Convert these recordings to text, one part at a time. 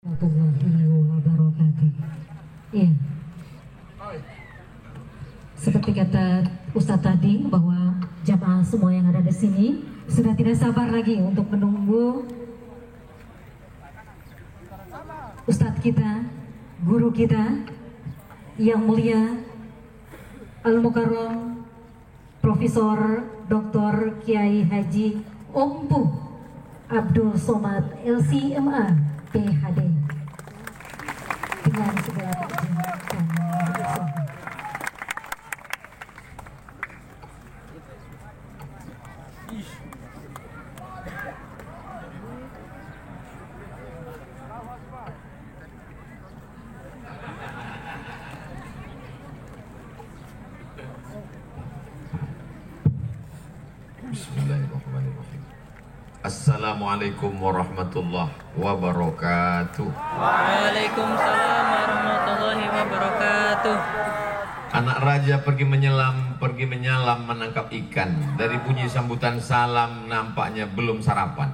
Warahmatullahi wabarakatuh. Iya. Seperti kata Ustadz tadi bahwa jamaah semua yang ada di sini sudah tidak sabar lagi untuk menunggu Ustadz kita, guru kita yang mulia Al-Mukarram Profesor Dr. Kiai Haji Ompu Abdul Somad LCMA PhD dengan segala izin dan mohon. Bismillahirrahmanirrahim. Assalamualaikum warahmatullahi wabarakatuh. Waalaikumsalam warahmatullahi wabarakatuh. Anak raja pergi menyelam menangkap ikan. Dari bunyi sambutan salam nampaknya belum sarapan.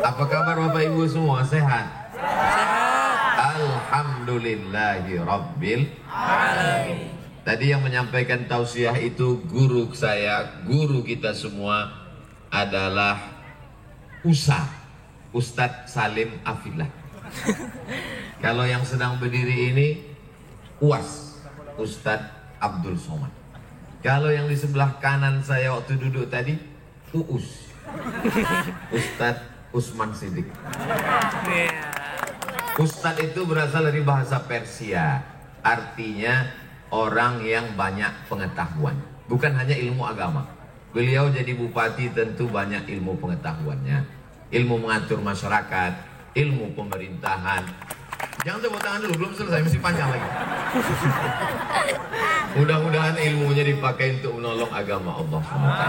Apa kabar Bapak Ibu semua? Sehat? Sehat. Alhamdulillahi Rabbil Alamin. Tadi yang menyampaikan tausiah itu guru saya, guru kita semua adalah Ustadz Salim Afillah. Kalau yang sedang berdiri ini UAS, Ustadz Abdul Somad. Kalau yang di sebelah kanan saya waktu duduk tadi UUS, Ustadz Usman Siddiq. Ustadz itu berasal dari bahasa Persia, artinya orang yang banyak pengetahuan, bukan hanya ilmu agama. Beliau jadi bupati tentu banyak ilmu pengetahuannya, ilmu mengatur masyarakat, ilmu pemerintahan. Jangan tepuk tangan dulu, belum selesai, masih panjang lagi. Mudah-mudahan ilmunya dipakai untuk menolong agama Allah SWT.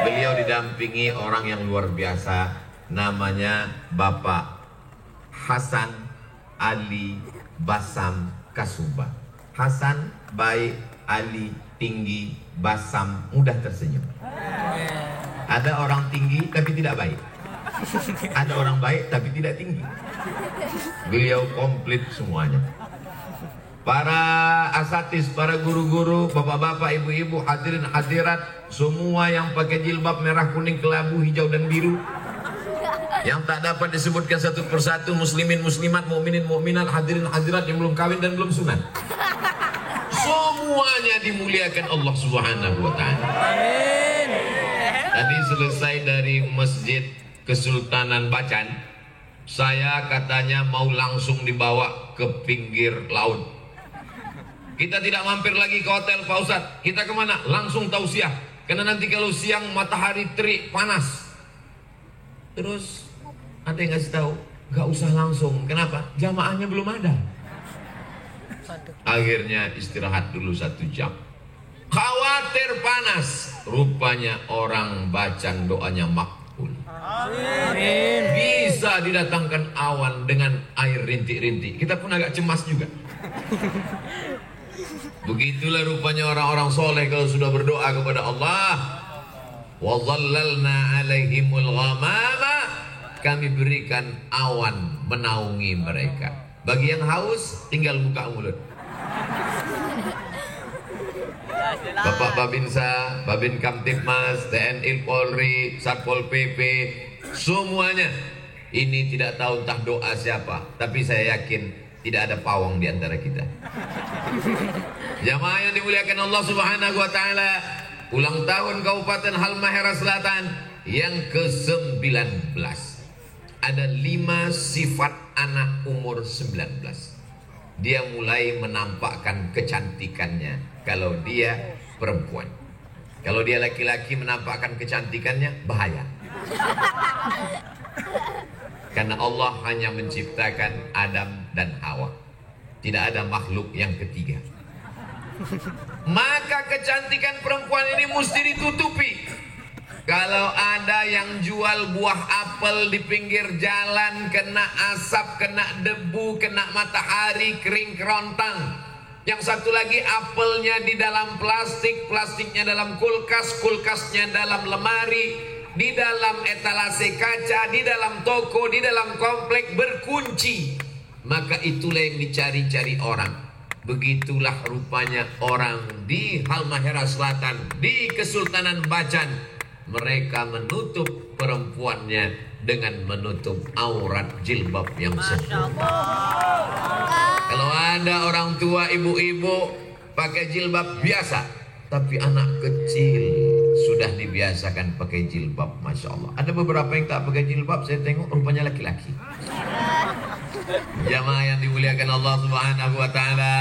Beliau didampingi orang yang luar biasa, namanya Bapak Hasan Ali Basam Kasubah. Hasan baik, Ali tinggi, Basam mudah tersenyum. Ada orang tinggi tapi tidak baik, ada orang baik tapi tidak tinggi. Beliau komplit semuanya. Para asatis, para guru-guru, bapak-bapak, ibu-ibu, hadirin hadirat, semua yang pakai jilbab merah, kuning, kelabu, hijau dan biru, yang tak dapat disebutkan satu persatu, muslimin, muslimat, mukminin, mukminat, hadirin hadirat yang belum kawin dan belum sunat, semuanya dimuliakan Allah Subhanahu wa Ta'ala. Amin. Tadi selesai dari Masjid Kesultanan Bacan, saya katanya mau langsung dibawa ke pinggir laut. Kita tidak mampir lagi ke hotel Pak Ustadz. Kita kemana? Langsung tausiah. Karena nanti kalau siang matahari terik panas. Terus ada yang ngasih tahu, nggak usah langsung. Kenapa? Jamaahnya belum ada. Akhirnya istirahat dulu 1 jam. Khawatir panas. Rupanya orang Bacan doanya makbul. Amin. Bisa didatangkan awan dengan air rintik-rintik. Kita pun agak cemas juga. Begitulah rupanya orang-orang soleh kalau sudah berdoa kepada Allah. Wa dhallalna alaihimul ghamama, kami berikan awan menaungi mereka. Bagi yang haus tinggal buka mulut. Bapak Babinsa, Babin Kamtibmas, TNI Polri, Satpol PP, semuanya ini tidak tahu entah doa siapa, tapi saya yakin tidak ada pawang di antara kita. Jamaah yang dimuliakan Allah Subhanahu wa Ta'ala, ulang tahun Kabupaten Halmahera Selatan yang ke-19. Ada 5 sifat anak umur 19. Dia mulai menampakkan kecantikannya kalau dia perempuan. Kalau dia laki-laki menampakkan kecantikannya, bahaya. Karena Allah hanya menciptakan Adam dan Hawa. Tidak ada makhluk yang ketiga. Maka kecantikan perempuan ini mesti ditutupi. Kalau ada yang jual buah apel di pinggir jalan, kena asap, kena debu, kena matahari, kering kerontang. Yang satu lagi apelnya di dalam plastik, plastiknya dalam kulkas, kulkasnya dalam lemari, di dalam etalase kaca, di dalam toko, di dalam komplek berkunci. Maka itulah yang dicari-cari orang. Begitulah rupanya orang di Halmahera Selatan, di Kesultanan Bacan. Mereka menutup perempuannya dengan menutup aurat jilbab yang sempurna. Kalau ada orang tua, ibu-ibu pakai jilbab biasa, tapi anak kecil sudah dibiasakan pakai jilbab, Masya Allah. Ada beberapa yang tak pakai jilbab, saya tengok rupanya laki-laki. Jamaah yang dimuliakan Allah Subhanahu wa Ta'ala,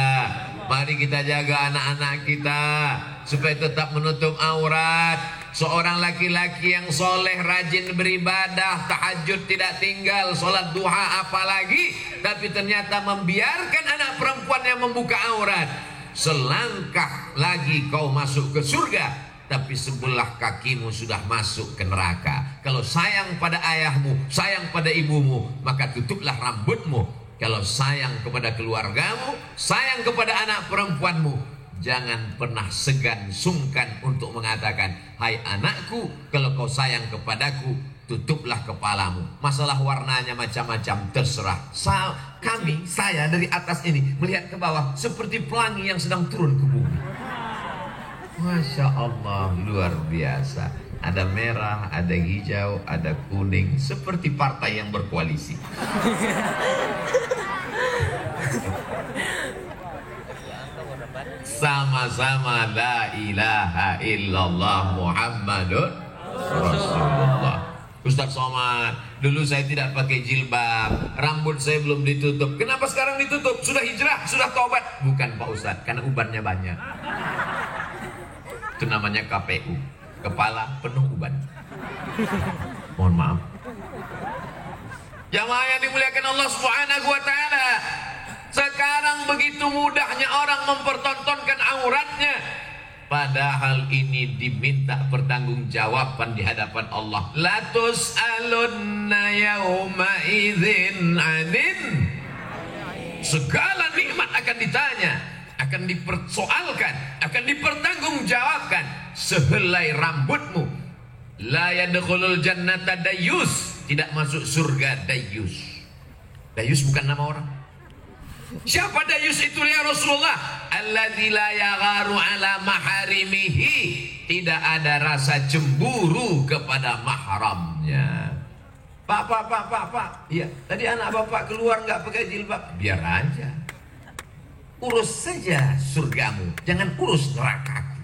mari kita jaga anak-anak kita supaya tetap menutup aurat. Seorang laki-laki yang soleh, rajin beribadah, tahajud tidak tinggal, sholat duha apalagi, tapi ternyata membiarkan anak perempuan yang membuka aurat. Selangkah lagi kau masuk ke surga, tapi sebelah kakimu sudah masuk ke neraka. Kalau sayang pada ayahmu, sayang pada ibumu, maka tutuplah rambutmu. Kalau sayang kepada keluargamu, sayang kepada anak perempuanmu, jangan pernah segan sungkan untuk mengatakan, hai anakku, kalau kau sayang kepadaku, tutuplah kepalamu. Masalah warnanya macam-macam, terserah. Saya dari atas ini melihat ke bawah seperti pelangi yang sedang turun ke bumi. Masya Allah, luar biasa. Ada merah, ada hijau, ada kuning, seperti partai yang berkoalisi. Sama-sama la ilaha illallah Muhammadun Rasulullah. Ustaz Somad, dulu saya tidak pakai jilbab, rambut saya belum ditutup. Kenapa sekarang ditutup? Sudah hijrah, sudah taubat. Bukan Pak Ustaz, karena ubannya banyak. Itu namanya KPU, kepala penuh uban. Mohon maaf. Jamaah yang dimuliakan Allah Subhanahu wa Ta'ala, sekarang begitu mudahnya orang mempertontonkan auratnya, padahal ini diminta pertanggungjawaban di hadapan Allah. La tus'alunna yauma idzin 'anin. Segala nikmat akan ditanya, akan dipersoalkan, akan dipertanggungjawabkan. Sehelai rambutmu. La yadkhulul jannata dayyus. Tidak masuk surga dayyus. Dayyus bukan nama orang. Siapa dayus itu ya Rasulullah? Alladzi la yagharu ala maharimihi. Tidak ada rasa cemburu kepada mahramnya. Pak. Iya, tadi anak bapak keluar nggak pakai jilbab. Biar aja. Urus saja surgamu, jangan urus nerakaku.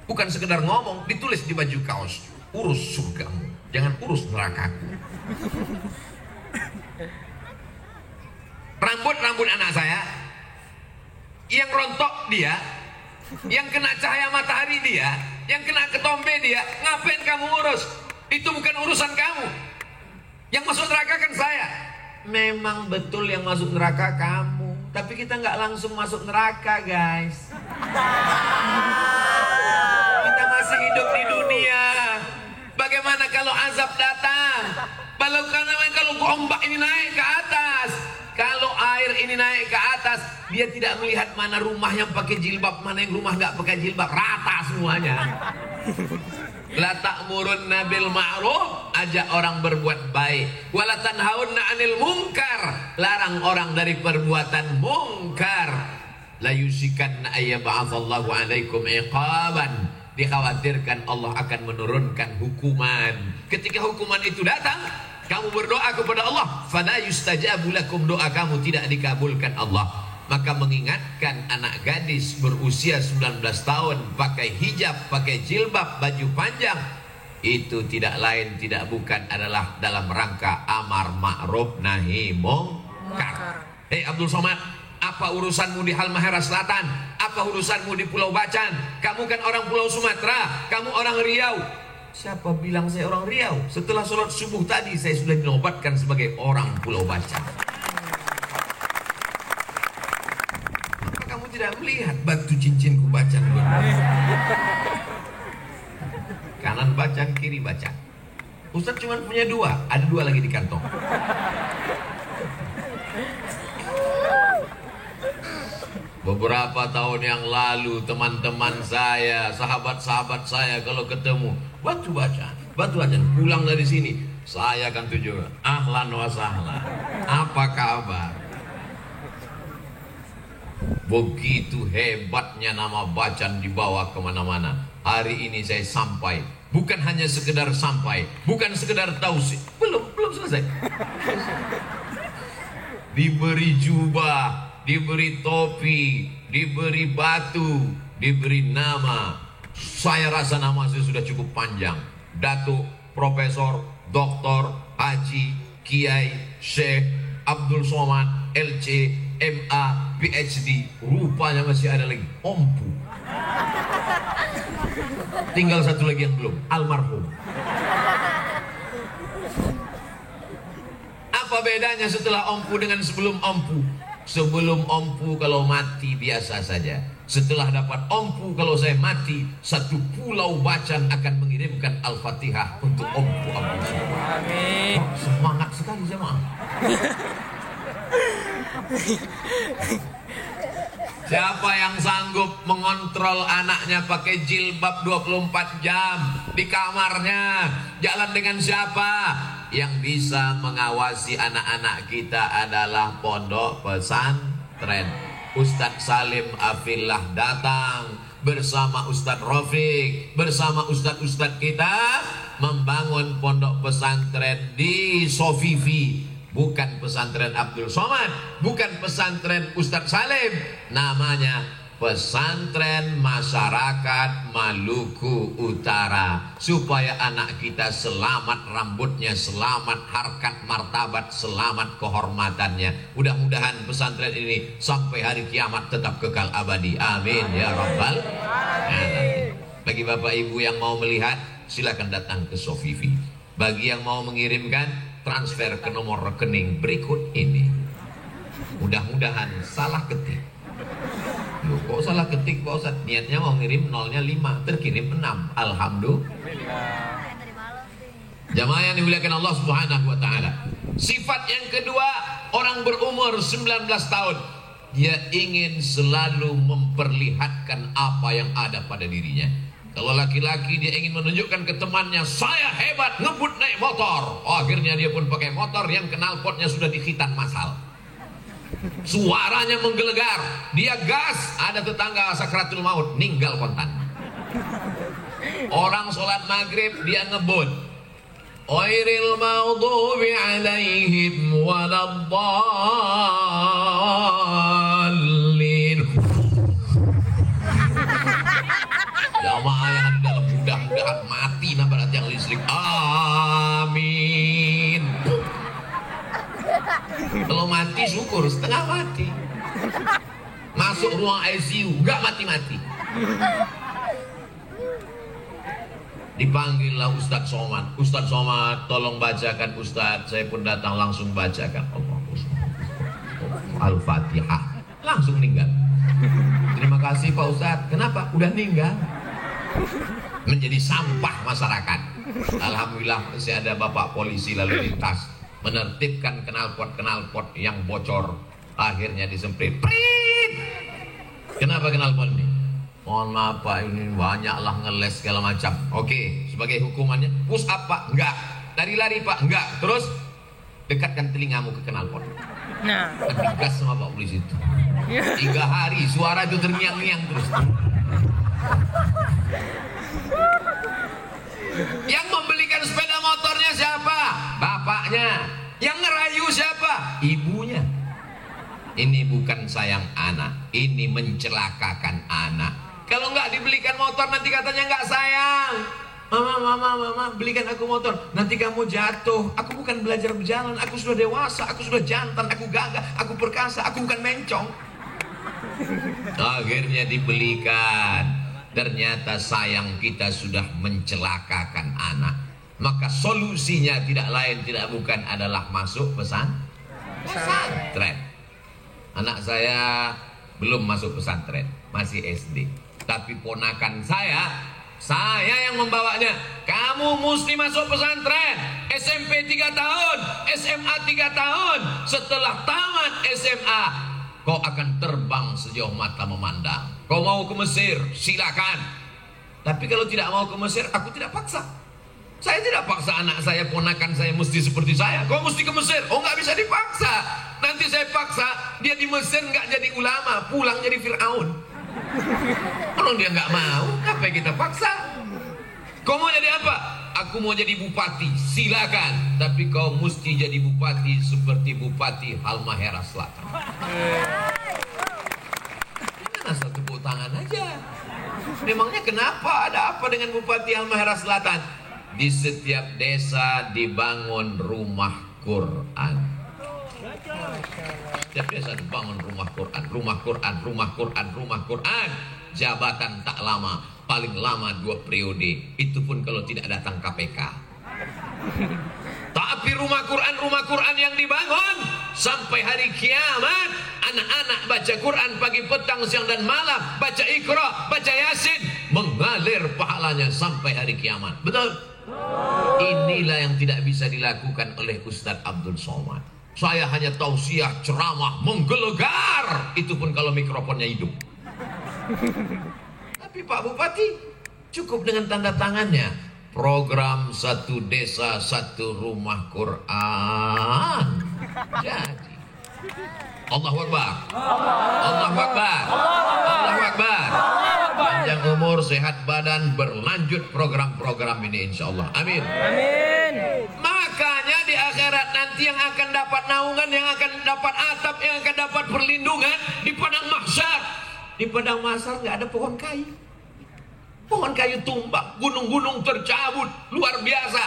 Bukan sekedar ngomong, ditulis di baju kaos. Urus surgamu, jangan urus nerakaku. Rambut anak saya, yang rontok dia, yang kena cahaya matahari dia, yang kena ketombe dia, ngapain kamu urus? Itu bukan urusan kamu. Yang masuk neraka kan saya. Memang betul yang masuk neraka kamu, tapi kita nggak langsung masuk neraka, guys. Kita masih hidup di dunia. Bagaimana kalau azab datang? Kalau ombak ini naik ke atas, kalau air ini naik ke atas, dia tidak melihat mana rumah yang pakai jilbab, mana yang rumah nggak pakai jilbab, rata semuanya. La ta'murunna bil ma'ruf, ajak orang berbuat baik. Wa la tanhaunna 'anil munkar, larang orang dari perbuatan mungkar. La yusikanna ayyab'atsallahu 'alaikum iqaban. Dikhawatirkan Allah akan menurunkan hukuman. Ketika hukuman itu datang, kamu berdoa kepada Allah, fala yustajabu lakum, doa kamu tidak dikabulkan Allah. Maka mengingatkan anak gadis berusia 19 tahun pakai hijab, pakai jilbab, baju panjang, itu tidak lain tidak bukan adalah dalam rangka amar ma'ruf nahi mungkar. Hei Abdul Somad, apa urusanmu di Halmahera Selatan? Apa urusanmu di Pulau Bacan? Kamu kan orang Pulau Sumatera, kamu orang Riau. Siapa bilang saya orang Riau? Setelah sholat subuh tadi saya sudah dinobatkan sebagai orang Pulau Bacan. Maka kamu tidak melihat batu cincinku Bacan? Kanan Bacan, kiri Bacan. Ustaz cuma punya dua, ada dua lagi di kantong. Beberapa tahun yang lalu teman-teman saya, sahabat-sahabat saya kalau ketemu, batu bacaan, pulang dari sini, saya akan tuju, ahlan wa sahlan, apa kabar? Begitu hebatnya nama bacaan dibawa kemana-mana. Hari ini saya sampai, bukan hanya sekedar sampai, bukan sekedar tausiah, belum selesai. Diberi jubah, diberi topi, diberi batu, diberi nama. Saya rasa nama saya sudah cukup panjang. Datuk, Profesor, Doktor, Haji, Kiai, Syekh, Abdul Somad, LC, MA, PhD. Rupanya masih ada lagi, Ompu. Tinggal satu lagi yang belum, almarhum. Apa bedanya setelah Ompu dengan sebelum Ompu? Sebelum Ompu kalau mati biasa saja. Setelah dapat Ompu kalau saya mati, satu pulau Bacan akan mengirimkan Al-Fatihah untuk Ompu Abdul Somad. Amin. Semangat sekali jemaah. Siapa yang sanggup mengontrol anaknya pakai jilbab 24 jam di kamarnya? Jalan dengan siapa? Yang bisa mengawasi anak-anak kita adalah pondok pesantren. Ustadz Salim Afillah datang bersama Ustadz Rafiq, bersama Ustadz-Ustadz kita membangun pondok pesantren di Sofifi. Bukan pesantren Abdul Somad, bukan pesantren Ustadz Salim, namanya Pesantren Masyarakat Maluku Utara. Supaya anak kita selamat rambutnya, selamat harkat martabat, selamat kehormatannya. Mudah-mudahan pesantren ini sampai hari kiamat tetap kekal abadi. Amin ya rabbal alamin. Bagi bapak ibu yang mau melihat, silakan datang ke Sofifi. Bagi yang mau mengirimkan, transfer ke nomor rekening berikut ini. Mudah-mudahan salah ketik. Loh, kok salah ketik Pak Ustadz? Niatnya mau ngirim nolnya 5, terkirim 6. Alhamdulillah. Jamaah yang dimuliakan Allah Subhanahu wa taala. Sifat yang kedua, orang berumur 19 tahun, dia ingin selalu memperlihatkan apa yang ada pada dirinya. Kalau laki-laki dia ingin menunjukkan ke temannya, saya hebat ngebut naik motor. Oh, akhirnya dia pun pakai motor yang knalpotnya sudah dikhitan masal. Suaranya menggelegar, dia gas, ada tetangga sakratul maut, ninggal kontan. Orang sholat maghrib dia ngebut, ghairil maghdubi alaihim waladdallin. Jamaah yang ada di dalam, mudah-mudahan mati nabrak tiang listrik. Amin. Kalau mati syukur, setengah mati. Masuk ruang ICU, enggak mati-mati. Dipanggillah Ustadz Somad. Ustadz Somad, tolong bacakan Ustadz. Saya pun datang langsung bacakan Al-Fatihah. Langsung meninggal. Terima kasih Pak Ustadz. Kenapa? Udah meninggal. Menjadi sampah masyarakat. Alhamdulillah masih ada bapak polisi lalu lintas menertibkan knalpot yang bocor. Akhirnya disemprot. Prit! Kenapa knalpot ini? Mohon maaf Pak, ini banyaklah ngeles segala macam. Oke, sebagai hukumannya push up Pak? Enggak. Lari-lari Pak? Enggak. Terus dekatkan telingamu ke knalpot. Nah, Digas sama Pak polisi itu. 3 hari suara itu terngiang-ngiang terus. Yang membelikan sepeda motornya siapa? Bapaknya. Yang ngerayu siapa? Ibunya. Ini bukan sayang anak, ini mencelakakan anak. Kalau nggak dibelikan motor nanti katanya nggak sayang. Mama, belikan aku motor. Nanti kamu jatuh. Aku bukan belajar berjalan, aku sudah dewasa, aku sudah jantan, aku gagah, aku perkasa, aku bukan mencong. Akhirnya dibelikan. Ternyata sayang kita sudah mencelakakan anak. Maka solusinya tidak lain tidak bukan adalah masuk pesantren. Anak saya belum masuk pesantren, masih SD. Tapi ponakan saya yang membawanya. Kamu mesti masuk pesantren. SMP 3 tahun, SMA 3 tahun. Setelah tamat SMA, kau akan terbang sejauh mata memandang. Kau mau ke Mesir, silakan. Tapi kalau tidak mau ke Mesir, aku tidak paksa. Saya tidak paksa anak saya, ponakan saya mesti seperti saya. Kau mesti ke Mesir. Oh, nggak bisa dipaksa. Nanti saya paksa, dia di Mesir nggak jadi ulama, pulang jadi Fir'aun. Kalau dia nggak mau, apa yang kita paksa? Kau mau jadi apa? Aku mau jadi bupati, silakan. Tapi kau mesti jadi bupati seperti Bupati Halmahera Selatan. Gimana satu tepuk tangan aja? Memangnya kenapa? Ada apa dengan Bupati Halmahera Selatan? Di setiap desa dibangun rumah Quran. Setiap desa dibangun rumah Quran, rumah Quran, rumah Quran, rumah Quran. Jabatan tak lama, paling lama 2 periode. Itu pun kalau tidak datang KPK. Tapi rumah Quran yang dibangun sampai hari kiamat. Anak-anak baca Quran pagi, petang, siang dan malam, baca Iqra, baca Yasin, mengalir pahalanya sampai hari kiamat. Betul? Inilah yang tidak bisa dilakukan oleh Ustadz Abdul Somad. Saya hanya tausiah, ceramah, menggelegar. Itu pun kalau mikrofonnya hidup. Tapi Pak Bupati cukup dengan tanda tangannya. Program 1 desa 1 rumah Quran. Jadi Allahu Akbar. Allahu Akbar. Allahu Akbar. Panjang umur, sehat badan, berlanjut program-program ini insyaallah. Amin. Amin. Makanya di akhirat nanti yang akan dapat naungan, yang akan dapat atap, yang akan dapat perlindungan di padang mahsyar. Di padang mahsyar nggak ada pohon kayu. Pohon kayu tumbang, gunung-gunung tercabut, luar biasa.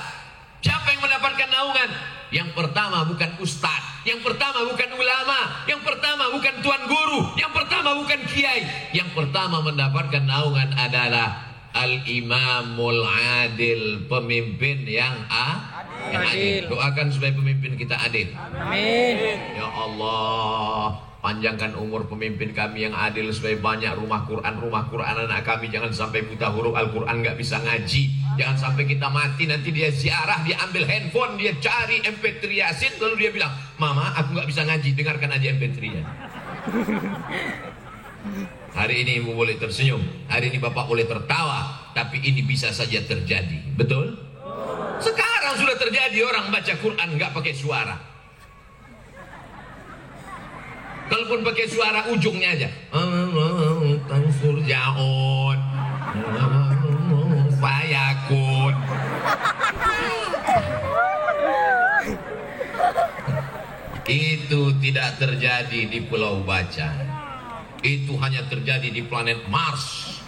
Siapa yang mendapatkan naungan? Yang pertama bukan ustadz, yang pertama bukan ulama, yang pertama bukan tuan guru, yang pertama bukan kiai. Yang pertama mendapatkan naungan adalah al-imamul adil, pemimpin yang adil. Doakan supaya pemimpin kita adil. Amin. Ya Allah, panjangkan umur pemimpin kami yang adil supaya banyak rumah Quran anak kami. Jangan sampai buta huruf Al-Quran nggak bisa ngaji. Jangan sampai kita mati nanti dia ziarah, dia ambil handphone, dia cari MP3 Yasin, lalu dia bilang, Mama aku nggak bisa ngaji, dengarkan aja MP3-nya. Hari ini ibu boleh tersenyum, hari ini bapak boleh tertawa, tapi ini bisa saja terjadi. Betul? Sekarang sudah terjadi orang baca Quran nggak pakai suara. Kalaupun pakai suara ujungnya aja. Tansur jaon. Fayakun. Itu tidak terjadi di Pulau Bacan. Itu hanya terjadi di planet Mars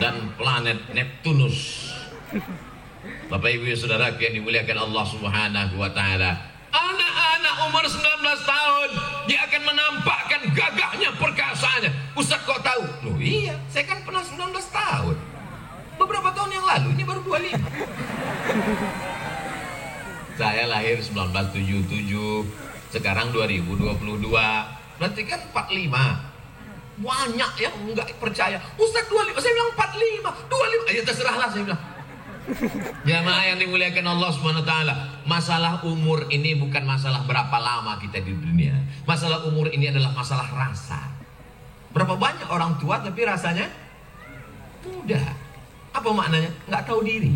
dan planet Neptunus. Bapak Ibu Saudara yang dimuliakan Allah Subhanahu wa taala. Anak-anak umur 19 tahun dia akan menampakkan gagahnya, perkasaannya. Ustaz kok tahu? Loh iya, saya kan pernah 19 tahun. Beberapa tahun yang lalu, ini baru 25. Saya lahir 1977, sekarang 2022. Berarti kan 45. Banyak yang enggak percaya. Ustaz 25, saya bilang 45, 25. Ya terserahlah saya bilang. Jamaah yang dimuliakan Allah SWT, masalah umur ini bukan masalah berapa lama kita di dunia. Masalah umur ini adalah masalah rasa. Berapa banyak orang tua tapi rasanya muda. Apa maknanya? Nggak tahu diri.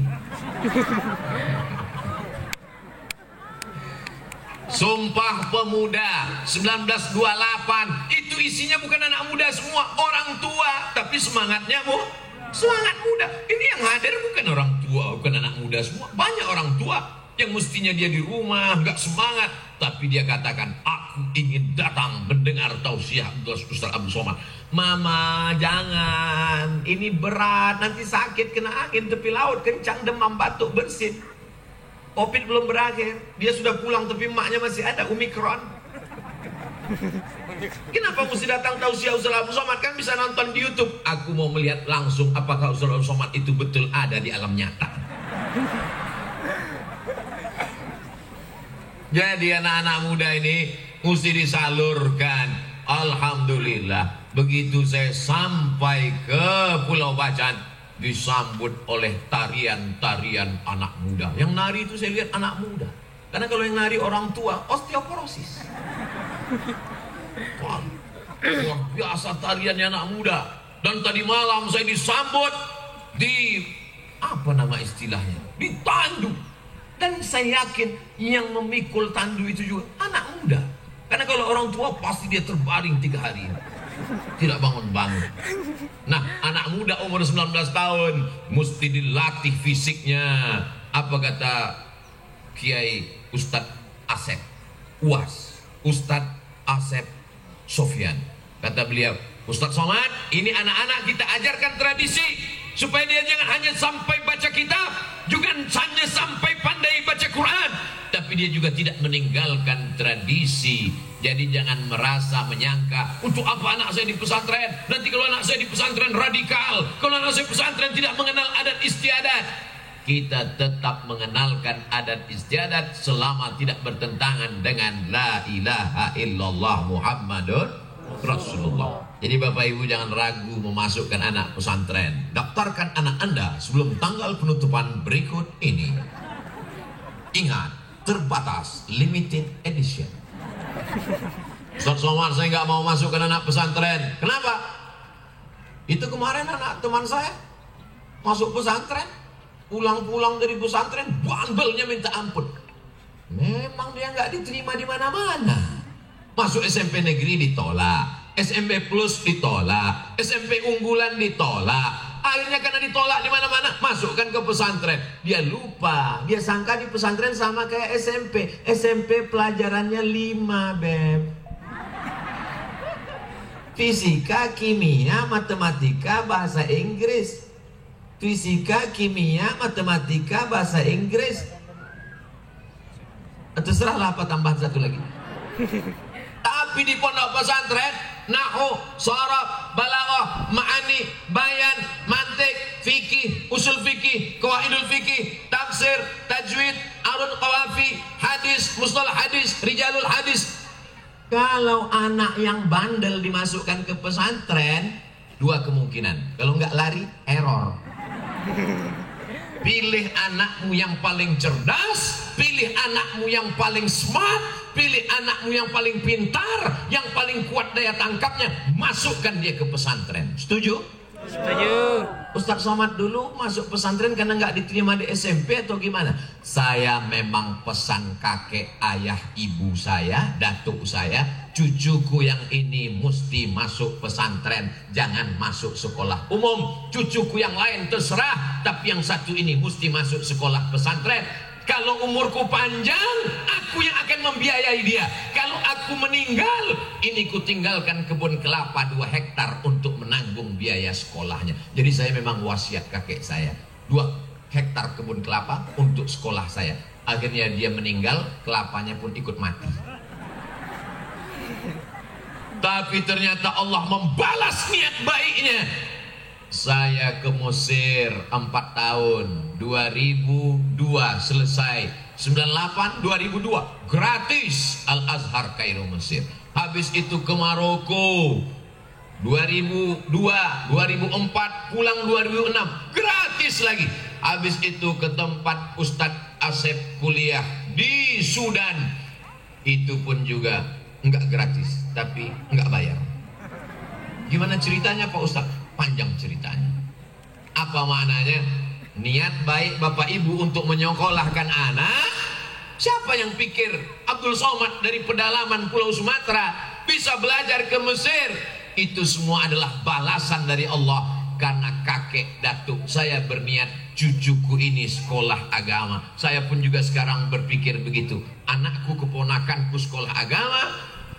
Sumpah Pemuda 1928 itu isinya bukan anak muda semua, orang tua, tapi semangatnya semangat muda. Ini yang hadir bukan orang tua, bukan anak muda semua. Banyak orang tua yang mestinya dia di rumah nggak semangat, tapi dia katakan aku ingin datang mendengar tausiah Ustaz Abdul Somad. Mama jangan, ini berat, nanti sakit, kena angin tepi laut kencang, demam, batuk, bersin. Covid belum berakhir, dia sudah pulang tapi emaknya masih ada Omikron. Kenapa mesti datang tausiah Ustaz Abdul Somad? Kan bisa nonton di YouTube. Aku mau melihat langsung apakah Ustaz Abdul Somad itu betul ada di alam nyata. Jadi anak-anak muda ini mesti disalurkan. Alhamdulillah, begitu saya sampai ke Pulau Bacan, disambut oleh tarian-tarian anak muda. Yang nari itu saya lihat anak muda. Karena kalau yang nari orang tua, osteoporosis. Wow. Luar biasa tariannya anak muda. Dan tadi malam saya disambut di apa nama istilahnya? Di tandu. Dan saya yakin yang memikul tandu itu juga anak muda. Karena kalau orang tua pasti dia terbaring 3 hari. Tidak bangun-bangun. Nah, anak muda umur 19 tahun mesti dilatih fisiknya. Apa kata Kiai Ustadz Asep UAS, Ustadz Asep Sofyan? Kata beliau, Ustadz Somad, ini anak-anak kita ajarkan tradisi supaya dia jangan hanya sampai baca kitab, juga hanya sampai pandai baca Quran, tapi dia juga tidak meninggalkan tradisi. Jadi jangan merasa menyangka, untuk apa anak saya di pesantren? Nanti kalau anak saya di pesantren radikal, kalau anak saya di pesantren tidak mengenal adat istiadat. Kita tetap mengenalkan adat istiadat selama tidak bertentangan dengan la ilaha illallah Muhammadun Rasulullah. Jadi Bapak Ibu jangan ragu memasukkan anak pesantren. Daftarkan anak Anda sebelum tanggal penutupan berikut ini. Ingat, terbatas, limited edition. Ustaz Somar, saya nggak mau masukkan anak pesantren. Kenapa? Itu kemarin anak teman saya masuk pesantren, pulang-pulang dari pesantren, bandelnya minta ampun. Memang dia nggak diterima di mana-mana. Masuk SMP negeri ditolak, SMP plus ditolak, SMP unggulan ditolak. Akhirnya karena ditolak di mana-mana, masukkan ke pesantren. Dia lupa, dia sangka di pesantren sama kayak SMP. SMP pelajarannya 5, Beb. Fisika, kimia, matematika, bahasa Inggris. Fisika, kimia, matematika, bahasa Inggris. Terserahlah apa tambahan satu lagi. Tapi di pondok pesantren, nahwu, sharaf, balaghah, ma'ani, bayan, mantik, fikih, usul fikih, qawaidul fikih, tafsir, tajwid, arun qawafi, hadis, mustalah hadis, rijalul hadis. Kalau anak yang bandel dimasukkan ke pesantren, 2 kemungkinan. Kalau nggak lari, error. Pilih anakmu yang paling cerdas, pilih anakmu yang paling smart, pilih anakmu yang paling pintar, yang paling kuat daya tangkapnya, masukkan dia ke pesantren. Setuju? Setuju. Ustaz Somad dulu masuk pesantren karena nggak diterima di SMP atau gimana? Saya memang pesan kakek, ayah, ibu saya, datuk saya, cucuku yang ini mesti masuk pesantren, jangan masuk sekolah umum. Cucuku yang lain terserah, tapi yang satu ini mesti masuk sekolah pesantren. Kalau umurku panjang, aku yang akan membiayai dia. Kalau aku meninggal, ini ku tinggalkan kebun kelapa 2 hektar untuk menanggung biaya sekolahnya. Jadi saya memang wasiat kakek saya, 2 hektar kebun kelapa untuk sekolah saya. Akhirnya dia meninggal, kelapanya pun ikut mati. Tapi ternyata Allah membalas niat baiknya. Saya ke Mesir 4 tahun, 2002 selesai, 98 2002 gratis Al-Azhar Kairo Mesir. Habis itu ke Maroko 2002 2004 pulang 2006 gratis lagi. Habis itu ke tempat Ustadz Asep kuliah di Sudan, itu pun juga enggak gratis tapi enggak bayar. Gimana ceritanya Pak Ustadz? Panjang ceritanya. Apa maknanya? Niat baik Bapak Ibu untuk menyekolahkan anak. Siapa yang pikir Abdul Somad dari pedalaman Pulau Sumatera bisa belajar ke Mesir? Itu semua adalah balasan dari Allah. Karena kakek datuk saya berniat cucuku ini sekolah agama. Saya pun juga sekarang berpikir begitu. Anakku, keponakanku sekolah agama,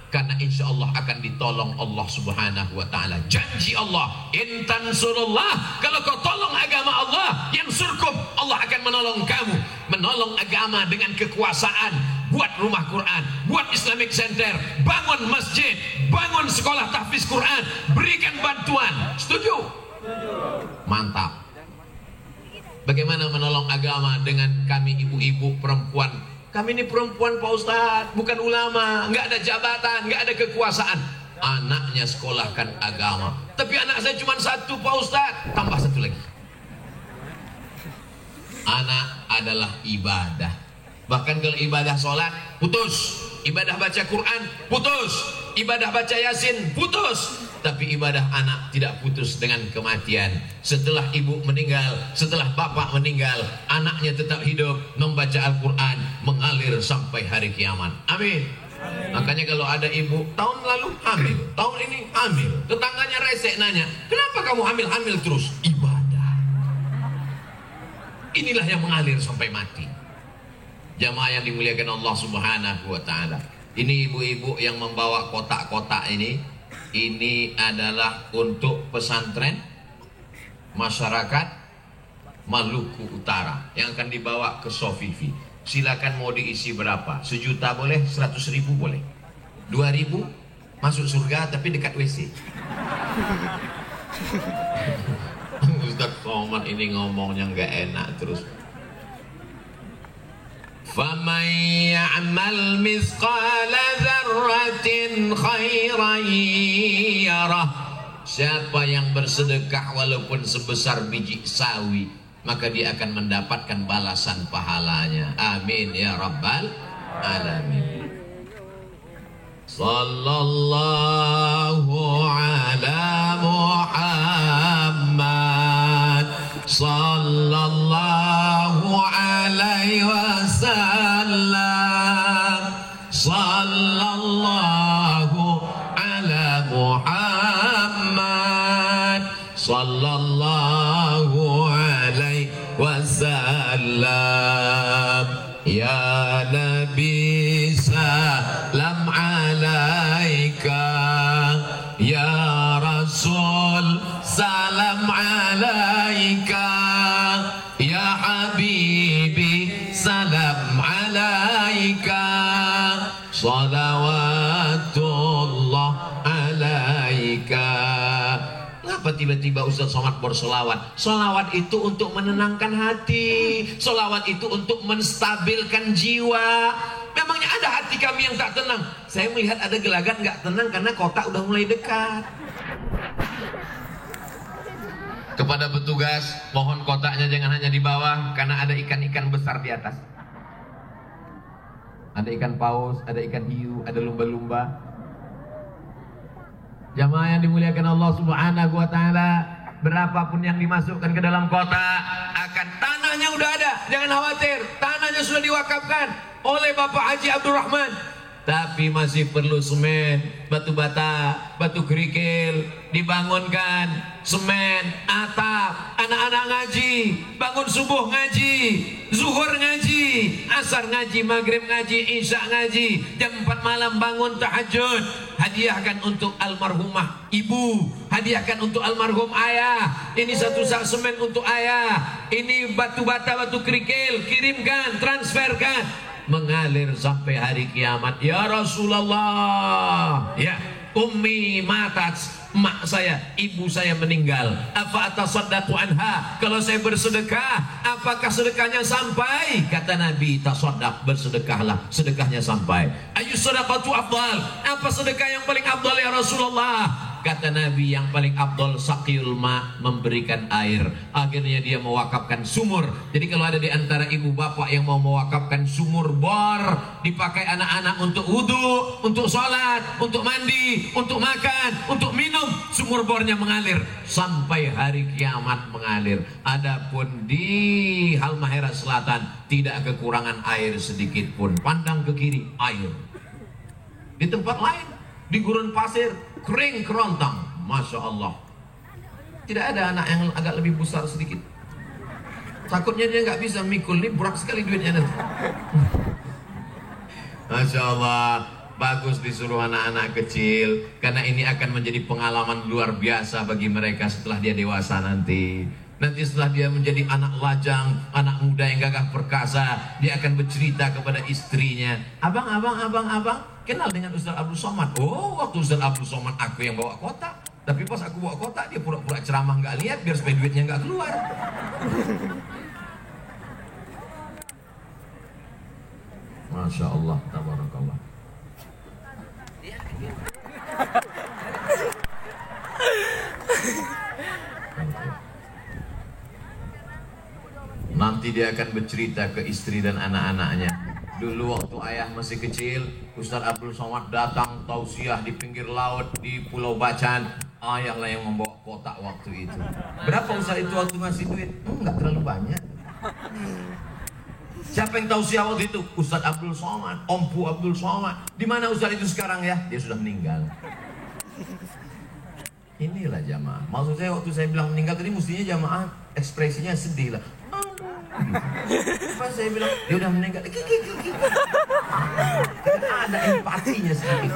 karena insya Allah akan ditolong Allah subhanahu wa ta'ala. Janji Allah, intan surullah, kalau kau tolong agama Allah, yang surkum, Allah akan menolong kamu. Menolong agama dengan kekuasaan. Buat rumah Quran, buat Islamic Center, bangun masjid, bangun sekolah tahfiz Quran, berikan bantuan. Setuju? Mantap. Bagaimana menolong agama dengan kami ibu-ibu perempuan? Kami ini perempuan Pak Ustadz, bukan ulama, nggak ada jabatan, nggak ada kekuasaan. Anaknya sekolahkan agama. Tapi anak saya cuma 1 Pak Ustadz, tambah 1 lagi. Anak adalah ibadah. Bahkan kalau ibadah sholat, putus. Ibadah baca Quran, putus. Ibadah baca Yasin putus, tapi ibadah anak tidak putus dengan kematian. Setelah ibu meninggal, setelah bapak meninggal, anaknya tetap hidup membaca Al-Quran, mengalir sampai hari kiamat. Amin. Makanya kalau ada ibu tahun lalu hamil, tahun ini hamil, tetangganya resek nanya, kenapa kamu hamil-hamil terus? Ibadah. Inilah yang mengalir sampai mati. Jamaah yang dimuliakan Allah Subhanahu wa Ta'ala, ini ibu-ibu yang membawa kotak-kotak ini adalah untuk pesantren masyarakat Maluku Utara yang akan dibawa ke Sofifi. Silakan mau diisi berapa? 1 juta boleh, 100.000 boleh, 2.000 masuk surga tapi dekat WC. Ustaz Somad ini ngomongnya nggak enak terus. فَمَنْ يَعْمَلْ مِثْقَالَ ذَرَّةٍ خَيْرًا يَرَهُ. Siapa yang bersedekah walaupun sebesar biji sawi, maka dia akan mendapatkan balasan pahalanya. Amin ya rabbal alamin. Sallallahu ala Muhammad, sallallahu alaihi wasallam, sallallahu ala Muhammad, sallallahu alaihi wasallam. Ya Nabi salam alaika, ya Rasul salam alaika, ya Habibi salam alaika, salawatullah alaika. Kenapa tiba-tiba Ustaz Somad bersolawat? Solawat itu untuk menenangkan hati, solawat itu untuk menstabilkan jiwa. Memangnya ada hati kami yang tak tenang? Saya melihat ada gelagat nggak tenang karena kotak udah mulai dekat. Kepada petugas, mohon kotaknya jangan hanya di bawah, karena ada ikan-ikan besar di atas. Ada ikan paus, ada ikan hiu, ada lumba-lumba. Jamaah yang dimuliakan Allah Subhanahu wa Ta'ala, berapapun yang dimasukkan ke dalam kotak, akan tanahnya udah ada, jangan khawatir, tanahnya sudah diwakafkan oleh Bapak Haji Abdul Rahman. Tapi masih perlu semen, batu bata, batu kerikil, dibangunkan, semen, atap, anak-anak ngaji, bangun subuh ngaji, zuhur ngaji, asar ngaji, maghrib ngaji, isya ngaji, jam 4 malam bangun tahajud. Hadiahkan untuk almarhumah ibu, hadiahkan untuk almarhum ayah. Ini 1 sak semen untuk ayah, ini batu bata, batu kerikil, kirimkan, transferkan, mengalir sampai hari kiamat. Ya Rasulullah, ya ummi matat, mak saya, ibu saya meninggal. Apa atasaddaqu anha? Kalau saya bersedekah, apakah sedekahnya sampai? Kata Nabi, tasaddaq, bersedekahlah, sedekahnya sampai. Ayu sadaqatu afdal? Apa sedekah yang paling afdal ya Rasulullah? Kata Nabi, yang paling afdal saqiyul ma, memberikan air. Akhirnya dia mewakafkan sumur. Jadi kalau ada di antara ibu bapak yang mau mewakafkan sumur bor, dipakai anak-anak untuk wudhu, untuk sholat, untuk mandi, untuk makan, untuk minum, sumur bornya mengalir sampai hari kiamat mengalir. Adapun di Halmahera Selatan tidak kekurangan air sedikit pun. Pandang ke kiri, air. Di tempat lain, di gurun pasir, kering kerontang, Masya Allah. Tidak ada anak yang agak lebih besar sedikit. Takutnya dia nggak bisa mikul, ini berat sekali duitnya nanti. Masya Allah, bagus disuruh anak-anak kecil, karena ini akan menjadi pengalaman luar biasa bagi mereka setelah dia dewasa nanti. Nanti setelah dia menjadi anak lajang, anak muda yang gagah perkasa, dia akan bercerita kepada istrinya, abang, kenal dengan Ustaz Abdul Somad? Oh, waktu Ustaz Abdul Somad aku yang bawa kotak. Tapi pas aku bawa kotak, dia pura-pura ceramah nggak lihat biar supaya duitnya nggak keluar. Masya Allah, tabarakallah. Nanti dia akan bercerita ke istri dan anak-anaknya. Dulu waktu ayah masih kecil, Ustaz Abdul Somad datang tausiah di pinggir laut di Pulau Bacan. Ayah lah yang membawa kotak waktu itu. Berapa Ustaz itu waktu ngasih duit? Enggak terlalu banyak. Siapa yang tausiah waktu itu? Ustaz Abdul Somad, Ompu Abdul Somad. Di mana Ustaz itu sekarang ya? Dia sudah meninggal. Inilah jamaah. Maksud saya waktu saya bilang meninggal tadi mestinya jamaah ekspresinya sedih lah. Pas saya bilang dia udah meninggal, ada empatinya sedikit.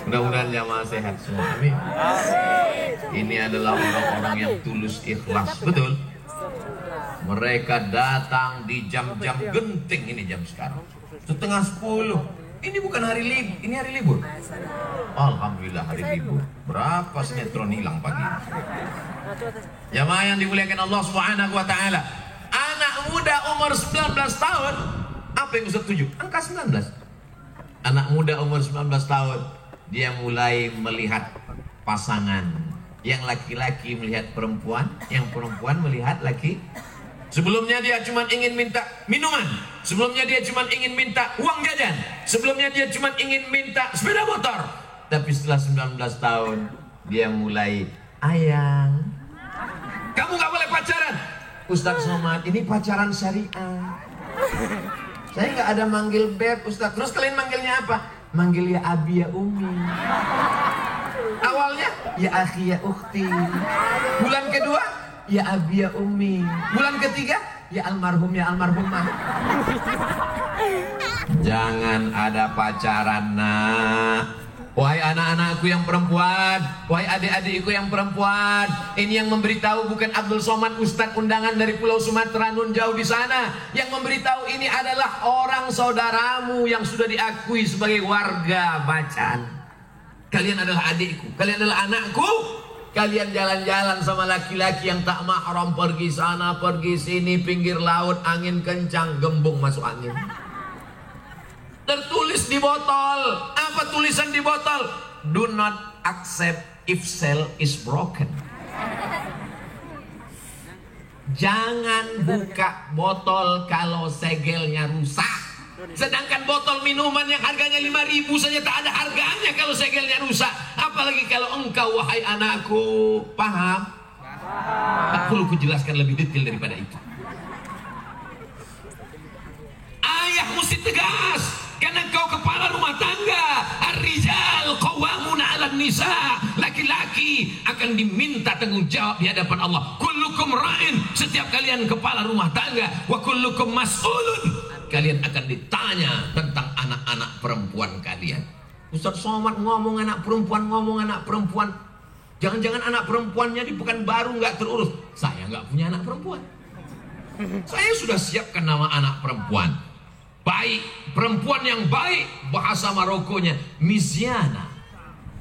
Mudah-mudahan jamaah sehat semua. Amin. Ini adalah orang-orang yang tulus ikhlas, betul. Mereka datang di jam-jam genting, ini jam sekarang 9:30. Ini bukan hari libur, ini hari libur. Alhamdulillah hari libur. Berapa sinetron hilang pagi. Jamaah yang dimuliakan Allah Subhanahu wa taala. Anak muda umur 19 tahun, apa yang Ustaz tuju? Angka 19. Anak muda umur 19 tahun, dia mulai melihat pasangan. Yang laki-laki melihat perempuan, yang perempuan melihat laki. Sebelumnya dia cuma ingin minta minuman. Sebelumnya dia cuma ingin minta uang jajan. Sebelumnya dia cuma ingin minta sepeda motor. Tapi setelah 19 tahun, dia mulai, ayang, kamu gak boleh pacaran. Ustaz Somad, ini pacaran syariah. Saya gak ada manggil beb Ustaz. Terus kalian manggilnya apa? Manggil ya abi ya umi. Awalnya ya akhi ya ukhti. Bulan kedua ya abi ya umi. Bulan ketiga ya almarhum ya almarhumah. Jangan ada pacaran nak. Wahai anak-anakku yang perempuan, wahai adik-adikku yang perempuan, ini yang memberitahu bukan Abdul Somad Ustadz undangan dari Pulau Sumatera nun jauh di sana. Yang memberitahu ini adalah orang saudaramu yang sudah diakui sebagai warga Bacan. Kalian adalah adikku, kalian adalah anakku. Kalian jalan-jalan sama laki-laki yang tak mahram, pergi sana, pergi sini, pinggir laut, angin kencang, gembung masuk angin. Tertulis di botol. Apa tulisan di botol? Do not accept if cell is broken. Jangan buka botol kalau segelnya rusak. Sedangkan botol minuman yang harganya 5.000 saja tak ada harganya kalau segelnya rusak. Apalagi kalau engkau wahai anakku. Paham? Tak perlu kujelaskan lebih detail daripada itu. Ayah mesti tegas. Karena kau kepala rumah tangga. Ar-rijal qawwamuna 'alan nisa. Laki-laki akan diminta tanggung jawab di hadapan Allah. Kullukum ra'in. Setiap kalian kepala rumah tangga. Wa kullukum mas'ulun. Kalian akan ditanya tentang anak-anak perempuan kalian. Ustaz Somad ngomong anak perempuan. Jangan-jangan anak perempuannya di Pekanbaru nggak terurus. Saya nggak punya anak perempuan. Saya sudah siapkan nama anak perempuan. Baik, perempuan yang baik, bahasa Marokonya Miziana.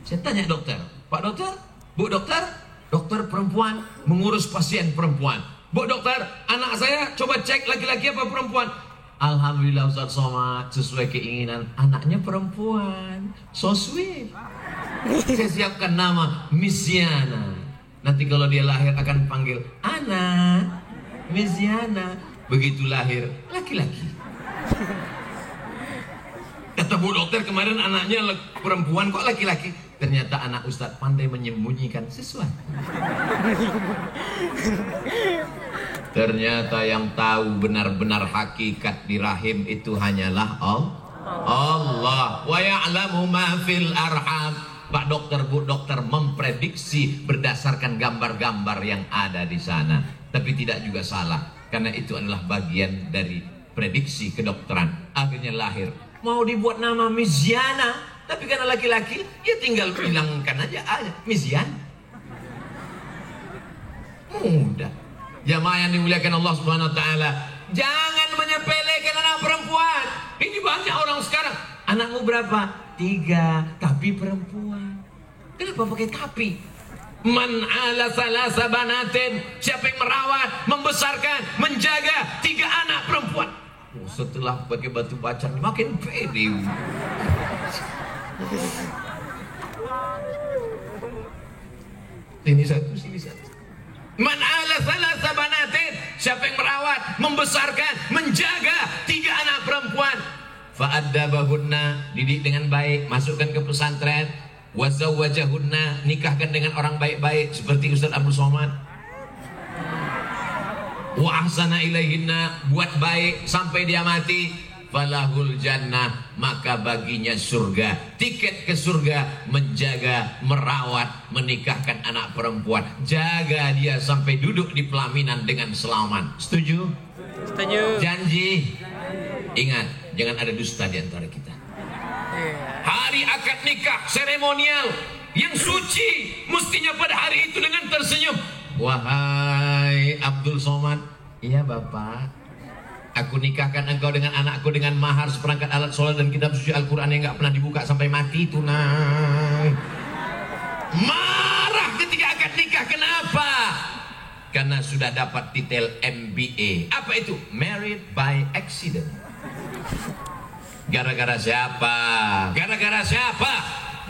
Saya tanya dokter, Pak dokter, Bu dokter, dokter perempuan mengurus pasien perempuan. Bu dokter, anak saya coba cek laki-laki apa perempuan. Alhamdulillah Ustaz Somad, sesuai keinginan anaknya perempuan. So sweet. Saya siapkan nama Miziana. Nanti kalau dia lahir akan panggil anak Miziana. Begitu lahir laki-laki. Kata Bu dokter kemarin anaknya perempuan kok laki-laki. Ternyata anak Ustadz pandai menyembunyikan sesuatu. Ternyata yang tahu benar-benar hakikat di rahim itu hanyalah Allah. Wa ya'lamu ma fil arham. Pak dokter, Bu dokter memprediksi berdasarkan gambar-gambar yang ada di sana. Tapi tidak juga salah, karena itu adalah bagian dari prediksi kedokteran. Akhirnya lahir. Mau dibuat nama Miziana, tapi karena laki-laki, ya tinggal bilangkan aja Mizian. Mudah. Jamaah yang dimuliakan Allah Subhanahu wa taala, jangan menyepelekan anak perempuan. Ini banyak orang sekarang. Anakmu berapa? 3, tapi perempuan. Kenapa pakai tapi? Man ala salasa banatin. Siapa yang merawat, membesarkan, menjaga 3 anak perempuan. Setelah pakai batu bacaan makin pede. Ini satu, sini satu. Man ala salasa banatin. Siapa yang merawat, membesarkan, menjaga fa'addabahunna, didik dengan baik, masukkan ke pesantren. Wazawwajahunna, nikahkan dengan orang baik-baik seperti Ustaz Abdul Somad. Wa ahsana ilaihinna, buat baik sampai dia mati. Falahul jannah, maka baginya surga. Tiket ke surga, menjaga, merawat, menikahkan anak perempuan. Jaga dia sampai duduk di pelaminan dengan selamat. Setuju? Setuju. Janji. Ingat, jangan ada dusta di antara kita. Hari akad nikah seremonial yang suci, mestinya pada hari itu dengan tersenyum. Wahai Abdul Somad, iya Bapak, aku nikahkan engkau dengan anakku dengan mahar seperangkat alat sholat dan kitab suci Al-Quran yang gak pernah dibuka sampai mati, tunai. Marah ketika akad nikah. Kenapa? Karena sudah dapat titel MBA. Apa itu? Married by accident. Gara-gara siapa? Gara-gara siapa?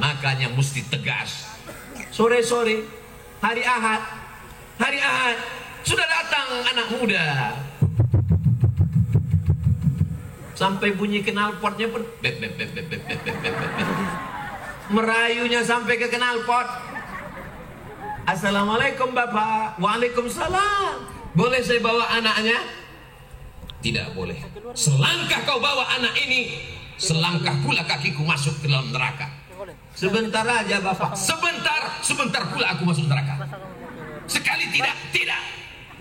Makanya mesti tegas. Sore-sore, hari Ahad, sudah datang anak muda. Sampai bunyi knalpotnya pun bep, bep, bep, bep, bep, bep, bep, bep, bep. Merayunya sampai ke knalpot. Assalamualaikum Bapak. Waalaikumsalam. Boleh saya bawa anaknya? Tidak boleh. Selangkah kau bawa anak ini, selangkah pula kakiku masuk ke dalam neraka. Sebentar aja Bapak. Sebentar pula aku masuk neraka. Sekali tidak.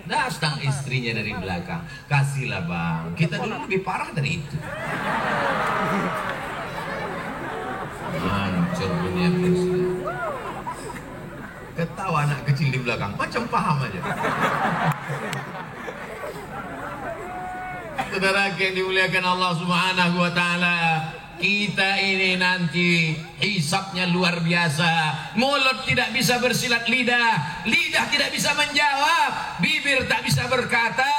Datang istrinya dari belakang. Kasihlah Bang, kita dulu lebih parah dari itu. Hancur dunia presiden. Ketawa anak kecil di belakang, macam paham aja. Saudara yang dimuliakan Allah Subhanahu wa taala, kita ini nanti hisabnya luar biasa. Mulut tidak bisa bersilat lidah, lidah tidak bisa menjawab, bibir tak bisa berkata.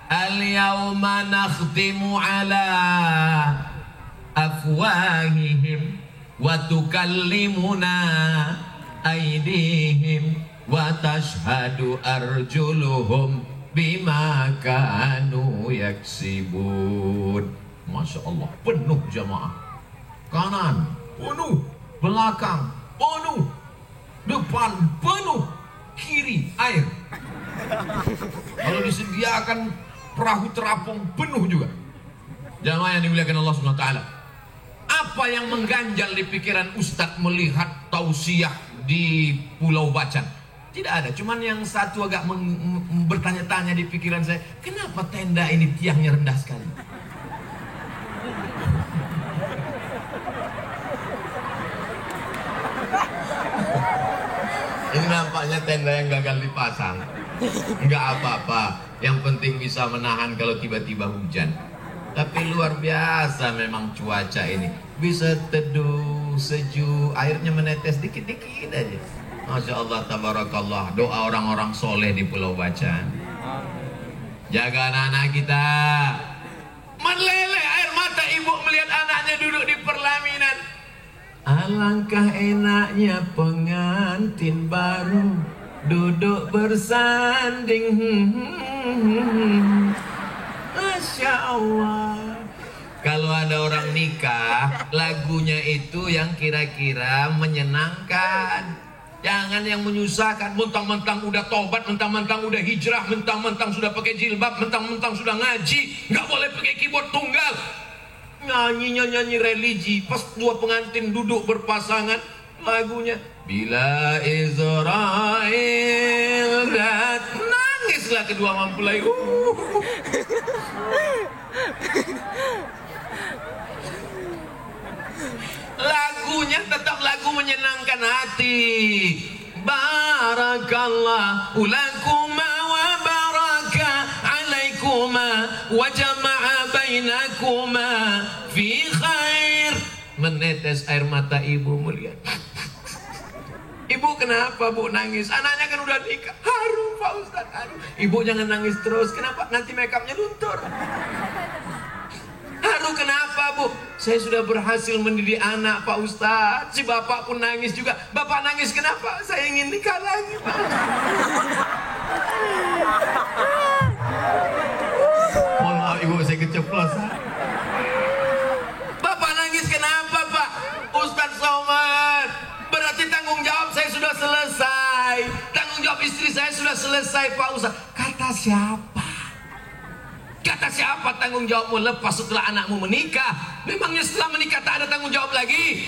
Al-yauma nakhtimu ala afwahihim wa tukallimuna aydihim wa tashhadu arjuluhum bima kanu yaksibun. Masya Allah, penuh jamaah. Kanan penuh, belakang penuh, depan penuh, kiri air. Kalau disediakan perahu terapung penuh juga. Jamaah yang dimuliakan Allah Subhanahu wa taala. Apa yang mengganjal di pikiran Ustadz melihat tausiah di Pulau Bacan? Tidak ada, cuman yang satu agak bertanya-tanya di pikiran saya, kenapa tenda ini tiangnya rendah sekali? Ini nampaknya tenda yang gagal dipasang. Enggak apa-apa, yang penting bisa menahan kalau tiba-tiba hujan. Tapi luar biasa memang cuaca ini. Bisa teduh, sejuk, airnya menetes dikit-dikit aja. Masya Allah, tabarakallah. Doa orang-orang soleh di Pulau Bacan. Jaga anak-anak kita. Meleleh air mata ibu melihat anaknya duduk di perlaminan. Alangkah enaknya pengantin baru duduk bersanding. Masya Allah. Kalau ada orang nikah, lagunya itu yang kira-kira menyenangkan. Jangan yang menyusahkan. Mentang-mentang udah tobat, mentang-mentang udah hijrah, mentang-mentang sudah pakai jilbab, mentang-mentang sudah ngaji, nggak boleh pakai keyboard tunggal. Nyanyinya nyanyi religi. Pas dua pengantin duduk berpasangan, lagunya Bila Israel dat, nangislah kedua mempelai. Lagunya tetap lagu menyenangkan hati. Barakallahu lakuma wa baraka alaikuma wa jama'a bainakuma fi khair. Menetes air mata ibu melihat. Ibu kenapa bu nangis? Anaknya kan udah nikah. Haru Pak Ustadz, haru. Ibu jangan nangis terus. Kenapa? Nanti makeupnya luntur. Haru kenapa bu? Saya sudah berhasil mendidik anak Pak Ustadz. Si bapak pun nangis juga. Bapak nangis kenapa? Saya ingin nikah lagi Pak. Mohon maaf ibu, saya keceplosan. sudah selesai Pak Ustaz. Kata siapa? Kata siapa tanggung jawabmu lepas setelah anakmu menikah? Memangnya setelah menikah tak ada tanggung jawab lagi?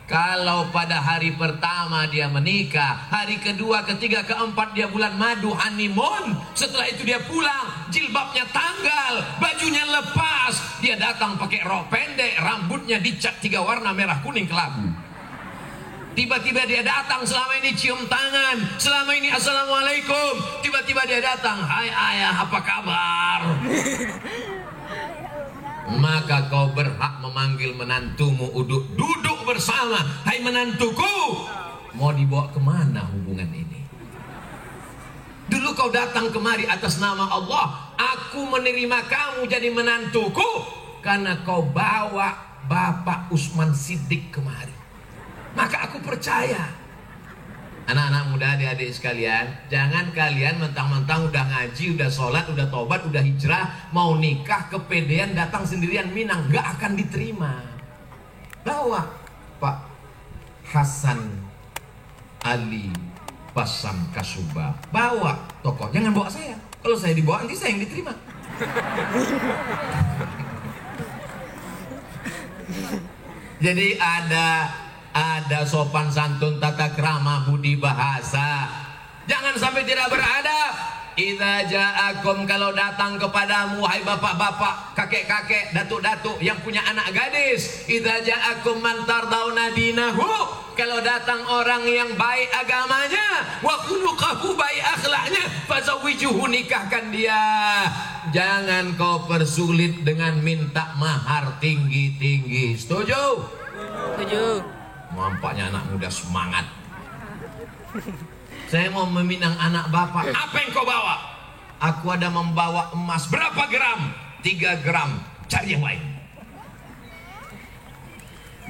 Kalau pada hari pertama dia menikah, hari kedua, ketiga, keempat dia bulan madu honeymoon, setelah itu dia pulang, jilbabnya tanggal, bajunya lepas, dia datang pakai rok pendek, rambutnya dicat 3 warna merah kuning kelabu. Tiba-tiba dia datang, selama ini cium tangan, selama ini assalamualaikum, tiba-tiba dia datang, hai ayah apa kabar? Maka kau berhak memanggil menantumu duduk bersama. Hai menantuku, mau dibawa kemana hubungan ini? Dulu kau datang kemari atas nama Allah, aku menerima kamu jadi menantuku karena kau bawa Bapak Usman Siddiq kemari. Maka aku percaya. Anak-anak muda, adik-adik sekalian, jangan kalian mentang-mentang udah ngaji, udah sholat, udah tobat, udah hijrah, mau nikah kepedean datang sendirian Minang, gak akan diterima. Bawa Pak Hasan Ali Basam Kasuba, bawa tokoh, jangan bawa saya. Kalau saya dibawa nanti saya yang diterima. Jadi ada sopan santun, tata krama, budi bahasa. Jangan sampai tidak beradab. Idza ja'akum, kalau datang kepadamu hai bapak-bapak, kakek-kakek, datuk-datuk yang punya anak gadis, idza ja'akum man tardawna dinahu, kalau datang orang yang baik agamanya, wa khuluquhu, baik akhlaknya, fazawwijuhu, nikahkan dia. Jangan kau persulit dengan minta mahar tinggi-tinggi. Setuju? Setuju. Nampaknya anak muda semangat. Saya mau meminang anak bapak. Apa yang kau bawa? Aku ada membawa emas. Berapa gram? 3 gram. Cari yang lain.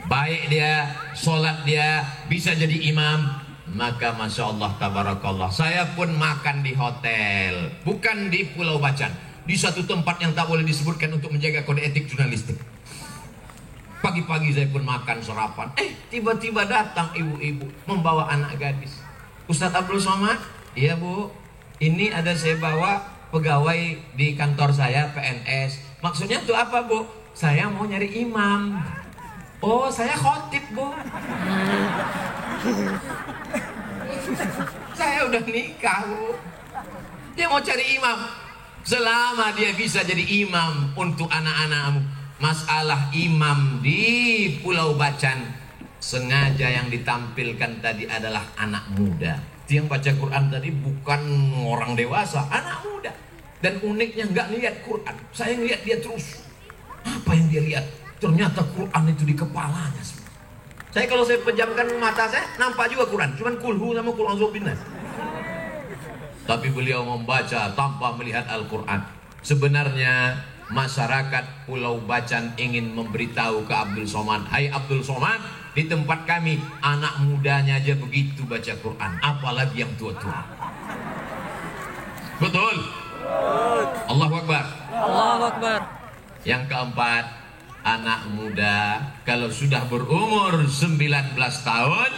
Baik dia, sholat dia, bisa jadi imam, maka Masya Allah, tabarakallah. Saya pun makan di hotel, bukan di Pulau Bacan, di satu tempat yang tak boleh disebutkan untuk menjaga kode etik jurnalistik. Pagi-pagi saya pun makan sarapan. Tiba-tiba datang ibu-ibu membawa anak gadis. Ustadz Abdul Somad, iya bu, ini ada saya bawa pegawai di kantor saya, PNS. Maksudnya tuh apa bu? Saya mau nyari imam. Oh, saya khotib bu. Saya udah nikah bu. Dia mau cari imam. Selama dia bisa jadi imam untuk anak-anakmu. Masalah imam di Pulau Bacan, sengaja yang ditampilkan tadi adalah anak muda. Yang baca Quran tadi bukan orang dewasa, anak muda. Dan uniknya nggak lihat Quran, saya ngeliat dia terus. Apa yang dia lihat? Ternyata Quran itu di kepalanya. Saya kalau saya pejamkan mata saya, nampak juga Quran, cuman kulhu sama Qul a'udzu binnas. Tapi beliau membaca tanpa melihat Al-Quran. Sebenarnya masyarakat Pulau Bacan ingin memberitahu ke Abdul Somad, hai Abdul Somad, di tempat kami anak mudanya aja begitu baca Quran, apalagi yang tua-tua. Betul? Allahu Akbar. Allahu Akbar. Yang keempat, anak muda kalau sudah berumur 19 tahun,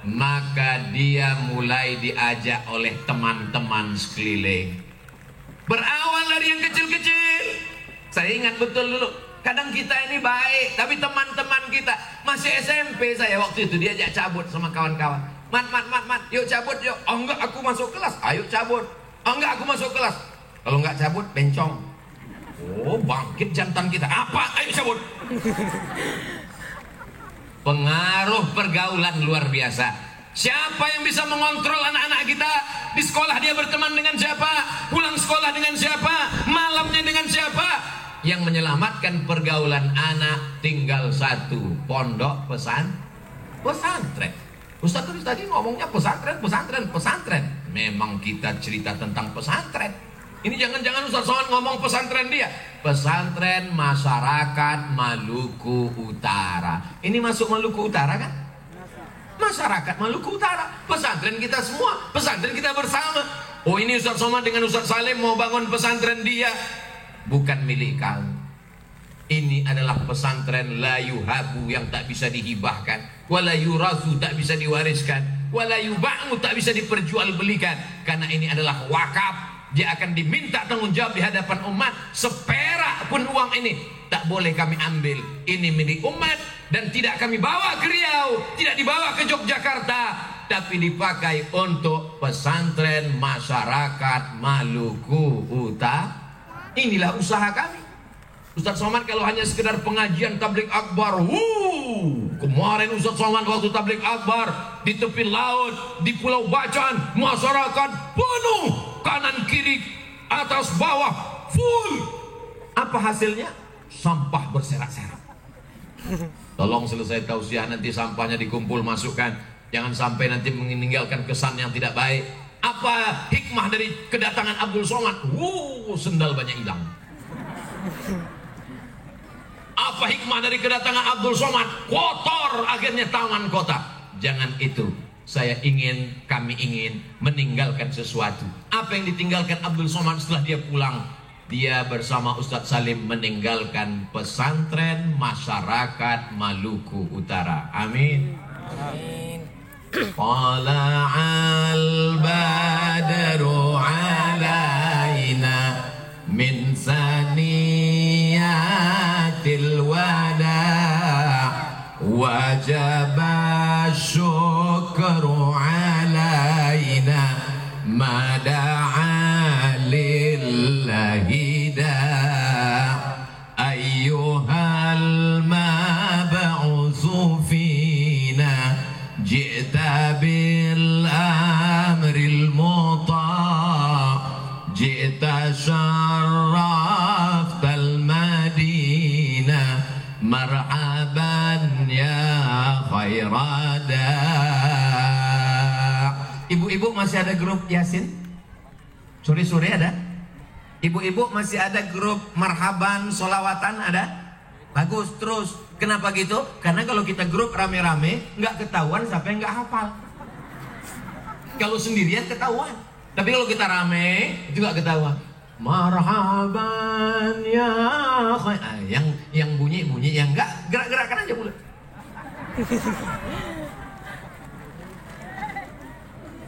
maka dia mulai diajak oleh teman-teman sekeliling. Berawal dari yang kecil-kecil. Saya ingat betul dulu, kadang kita ini baik, tapi teman-teman kita masih SMP, saya waktu itu diajak cabut sama kawan-kawan. Mat, yuk cabut yuk. Oh enggak, aku masuk kelas. Ayo cabut. Oh enggak, aku masuk kelas. Kalau enggak cabut, bencong. Oh, bangkit jantan kita. Apa? Ayo cabut. Pengaruh pergaulan luar biasa. Siapa yang bisa mengontrol anak-anak kita? Di sekolah dia berteman dengan siapa? Pulang sekolah dengan siapa? Malamnya dengan siapa? Yang menyelamatkan pergaulan anak tinggal satu, pondok pesantren. Ustaz tadi ngomongnya pesantren. Memang kita cerita tentang pesantren. Ini jangan-jangan Ustaz Somad ngomong pesantren dia. Pesantren masyarakat Maluku Utara. Ini masuk Maluku Utara kan? Masyarakat Maluku Utara. Pesantren kita semua, pesantren kita bersama. Oh, ini Ustaz Somad dengan Ustaz Salim mau bangun pesantren dia. Bukan milik kamu. Ini adalah pesantren la yuhabu, yang tak bisa dihibahkan, wala yurasu, tak bisa diwariskan. wala yuba'u, tak bisa diperjualbelikan, karena ini adalah wakaf. Dia akan diminta tanggung jawab di hadapan umat. Seperak pun uang ini tak boleh kami ambil. Ini milik umat dan tidak kami bawa ke Riau, tidak dibawa ke Yogyakarta, tapi dipakai untuk pesantren masyarakat Maluku Utara. Inilah usaha kami. Ustaz Somad kalau hanya sekedar pengajian tabligh akbar, kemarin Ustaz Somad waktu tabligh akbar di tepi laut, di Pulau Bacan, masyarakat penuh, kanan kiri, atas bawah, full. Apa hasilnya? Sampah berserak-serak. Tolong selesai tausiah nanti sampahnya dikumpul, masukkan. Jangan sampai nanti meninggalkan kesan yang tidak baik. Apa hikmah dari kedatangan Abdul Somad? Sendal banyak hilang. Apa hikmah dari kedatangan Abdul Somad? Kotor akhirnya taman kota. Jangan itu. Kami ingin meninggalkan sesuatu. Apa yang ditinggalkan Abdul Somad setelah dia pulang? Dia bersama Ustadz Salim meninggalkan pesantren masyarakat Maluku Utara. Amin. Amin. Tala'al badru alaina min saniyatil wada' wajaba syukru alaina mada'a lillahi da' ayyuhal mab'usu fina ji'ta bil amril muta' ji'ta syarraftal madinah marhaban ya khairada. Ibu-ibu masih ada grup Yasin? Sore-sore ada? Ibu-ibu masih ada grup marhaban solawatan ada? Bagus, terus. Kenapa gitu? Karena kalau kita grup rame-rame nggak ketahuan siapa yang nggak hafal. Kalau sendirian ketahuan. Tapi kalau kita rame itu nggak ketahuan. Marhaban ya yang bunyi yang enggak gerak-gerakan aja mulai.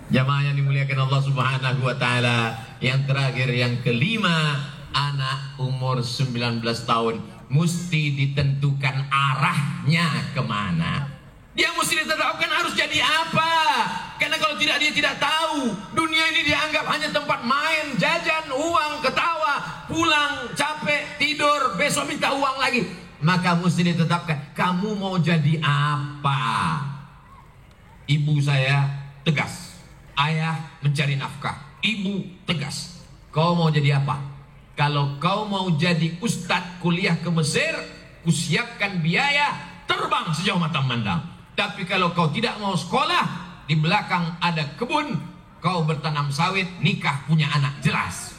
Jamaah yang dimuliakan Allah Subhanahu wa taala, yang terakhir yang kelima, anak umur 19 tahun mesti ditentukan arahnya kemana. Dia mesti ditetapkan harus jadi apa. Karena kalau tidak, dia tidak tahu. Dunia ini dianggap hanya tempat main, jajan, uang, ketawa, pulang, capek, tidur, besok minta uang lagi. Maka mesti ditetapkan, kamu mau jadi apa? Ibu saya tegas, ayah mencari nafkah. Ibu tegas, kau mau jadi apa? Kalau kau mau jadi ustadz kuliah ke Mesir, kusiapkan biaya terbang sejauh mata memandang. Tapi kalau kau tidak mau sekolah, di belakang ada kebun, kau bertanam sawit, nikah, punya anak, jelas.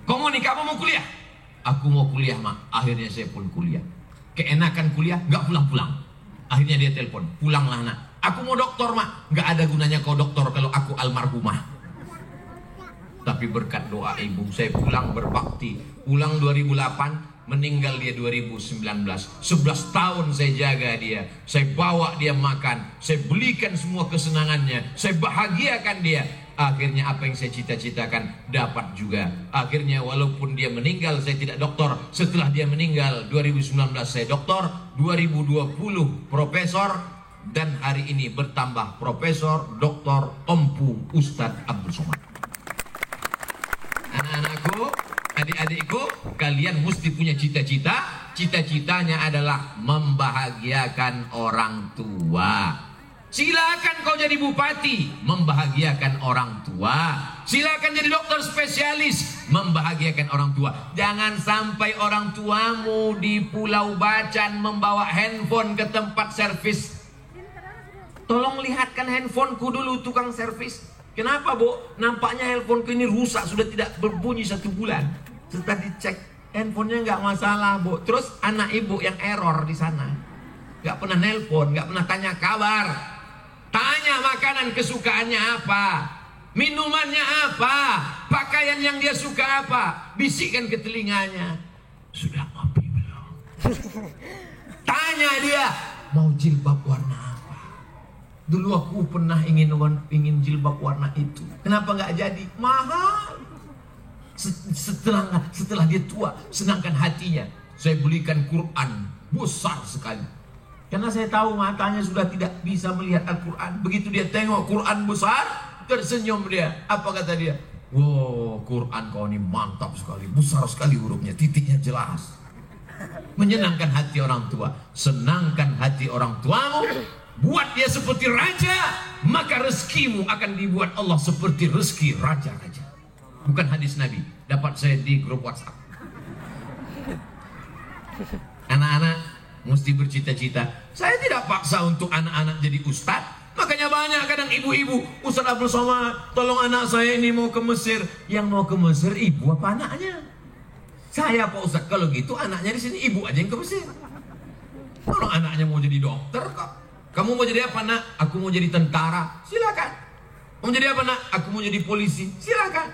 Kau mau nikah apa mau kuliah? Aku mau kuliah, mak. Akhirnya saya pun kuliah. Keenakan kuliah, nggak pulang-pulang. Akhirnya dia telepon, pulanglah nak. Aku mau doktor, mak. Nggak ada gunanya kau doktor kalau aku almarhumah. Tapi berkat doa ibu, saya pulang berbakti. Pulang 2008, meninggal dia 2019. 11 tahun saya jaga dia. Saya bawa dia makan. Saya belikan semua kesenangannya. Saya bahagiakan dia. Akhirnya apa yang saya cita-citakan dapat juga. Akhirnya walaupun dia meninggal, saya tidak doktor. Setelah dia meninggal 2019 saya doktor, 2020 profesor, dan hari ini bertambah profesor, doktor, empu, Ustadz Abdul Somad. Anak-anakku, adik-adikku, kalian mesti punya cita-cita. Cita-citanya adalah membahagiakan orang tua. Silakan kau jadi bupati, membahagiakan orang tua. Silakan jadi dokter spesialis, membahagiakan orang tua. Jangan sampai orang tuamu di Pulau Bacan membawa handphone ke tempat servis. Tolong lihatkan handphoneku dulu, tukang servis. Kenapa, Bu? Nampaknya handphoneku ini rusak, sudah tidak berbunyi 1 bulan. Setelah dicek, handphonenya nggak masalah, Bu. Terus anak ibu yang error di sana, nggak pernah nelpon, nggak pernah tanya kabar. Tanya makanan kesukaannya apa, minumannya apa, pakaian yang dia suka apa. Bisikkan ke telinganya, sudah ngopi belum? Tanya dia, mau jilbab warna apa, Dulu aku pernah ingin jilbab warna itu. Kenapa nggak jadi? Mahal. Setelah dia tua, senangkan hatinya. Saya belikan Quran besar sekali. Karena saya tahu matanya sudah tidak bisa melihat Al-Quran. Begitu dia tengok Quran besar, tersenyum dia. Apa kata dia? Wow, Quran kau ini mantap sekali. Besar sekali hurufnya, titiknya jelas. Menyenangkan hati orang tua. Senangkan hati orang tuamu. Buat dia seperti raja, maka rezekimu akan dibuat Allah seperti rezeki raja-raja. Bukan hadis Nabi, dapat saya di grup WhatsApp. Anak-anak mesti bercita-cita. Saya tidak paksa untuk anak-anak jadi ustaz. Makanya banyak kadang ibu-ibu, Ustaz Abdul Somad, tolong anak saya ini mau ke Mesir. Yang mau ke Mesir ibu apa anaknya? Saya Pak Ustaz, kalau gitu anaknya di sini, ibu aja yang ke Mesir. Kalau anaknya mau jadi dokter kok. Kamu mau jadi apa nak? Aku mau jadi tentara. Silakan. Mau jadi apa nak? Aku mau jadi polisi. Silakan.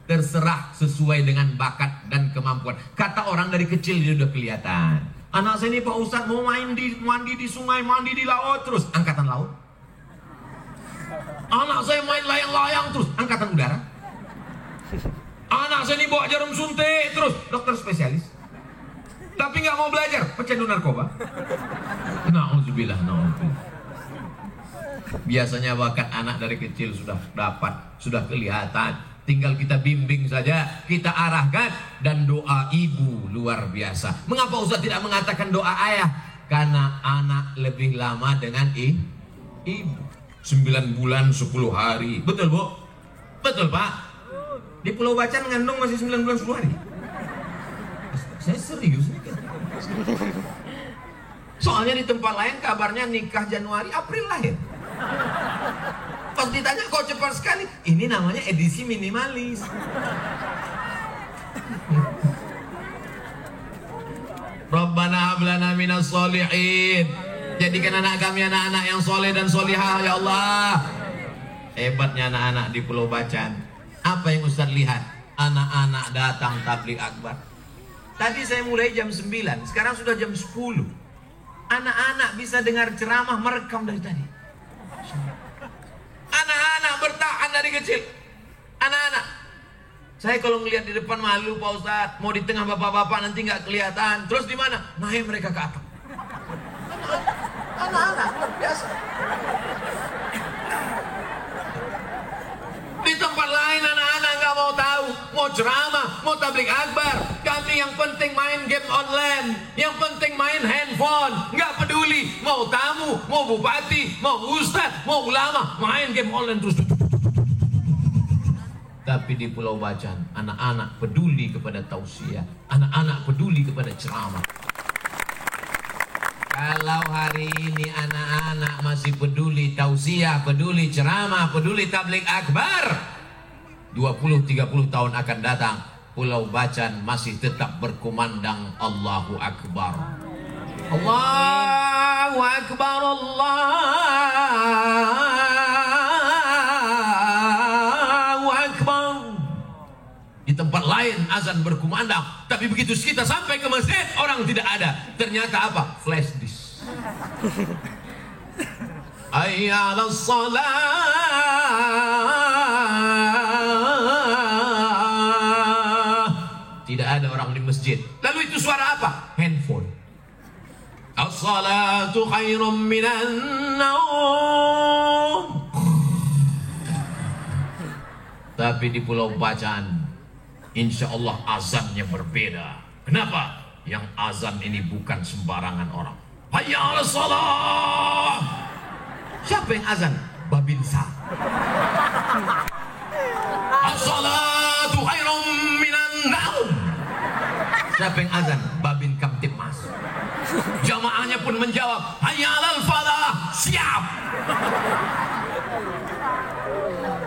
Terserah sesuai dengan bakat dan kemampuan. Kata orang dari kecil dia udah kelihatan. Anak saya ini Pak Ustaz mau mandi di sungai, mandi di laut terus. Angkatan laut. Anak saya main layang-layang terus. Angkatan udara. Anak saya ini bawa jarum suntik terus. Dokter spesialis. Tapi nggak mau belajar, pecandu narkoba. Nauzubillah, nauzubillah. Biasanya bakat anak dari kecil sudah dapat, sudah kelihatan. Tinggal kita bimbing saja, kita arahkan. Dan doa ibu luar biasa. Mengapa Ustaz tidak mengatakan doa ayah? Karena anak lebih lama dengan ibu. 9 bulan 10 hari. Betul Bu? Betul Pak? Di Pulau Bacan ngandung masih 9 bulan 10 hari. Saya serius. Soalnya di tempat lain kabarnya nikah Januari, April lahir. Pas ditanya kok cepat sekali, ini namanya edisi minimalis. Rabbana hablana minas solihin. Jadikan anak kami anak-anak yang soleh dan solihah ya Allah. Hebatnya anak-anak di Pulau Bacan. Apa yang Ustaz lihat? Anak-anak datang tabligh akbar. Tadi saya mulai jam 9, sekarang sudah jam 10. Anak-anak bisa dengar ceramah merekam dari tadi. Anak-anak bertahan dari kecil. Anak-anak. Saya kalau melihat di depan malu Pak Ustadz. Mau di tengah bapak-bapak nanti nggak kelihatan. Terus di mana? Naik mereka ke atap. Anak-anak luar biasa. Di tempat lain anak-anak nggak mau tahu, mau ceramah, mau tabligh akbar. Kami yang penting main game online, yang penting main handphone, nggak peduli. Mau tamu, mau bupati, mau ustadz, mau ulama, main game online terus. Tapi di Pulau Bacan, anak-anak peduli kepada tausiah, anak-anak peduli kepada ceramah. Kalau hari ini anak-anak masih peduli tausiah, peduli ceramah, peduli tabligh akbar, 20-30 tahun akan datang, Pulau Bacan masih tetap berkumandang Allahu Akbar. Allahu Akbar, Allahu Akbar. Di tempat lain azan berkumandang, tapi begitu kita sampai ke masjid orang tidak ada. Ternyata apa? Flash disk. Hayya 'alas shalah. Tidak ada orang di masjid. Lalu itu suara apa? Handphone. As-salatu khairum minan naum. Tapi di Pulau Bacan, insya Allah azannya berbeda. Kenapa? Yang azan ini bukan sembarangan orang. Hayya 'alas shalah. Siapa yang azan? Babinsa. As-salatu khairum minan naum. Siapa yang azan? Babin Kamtibmas. Jamaahnya pun menjawab, hayya 'alal falah. Siap.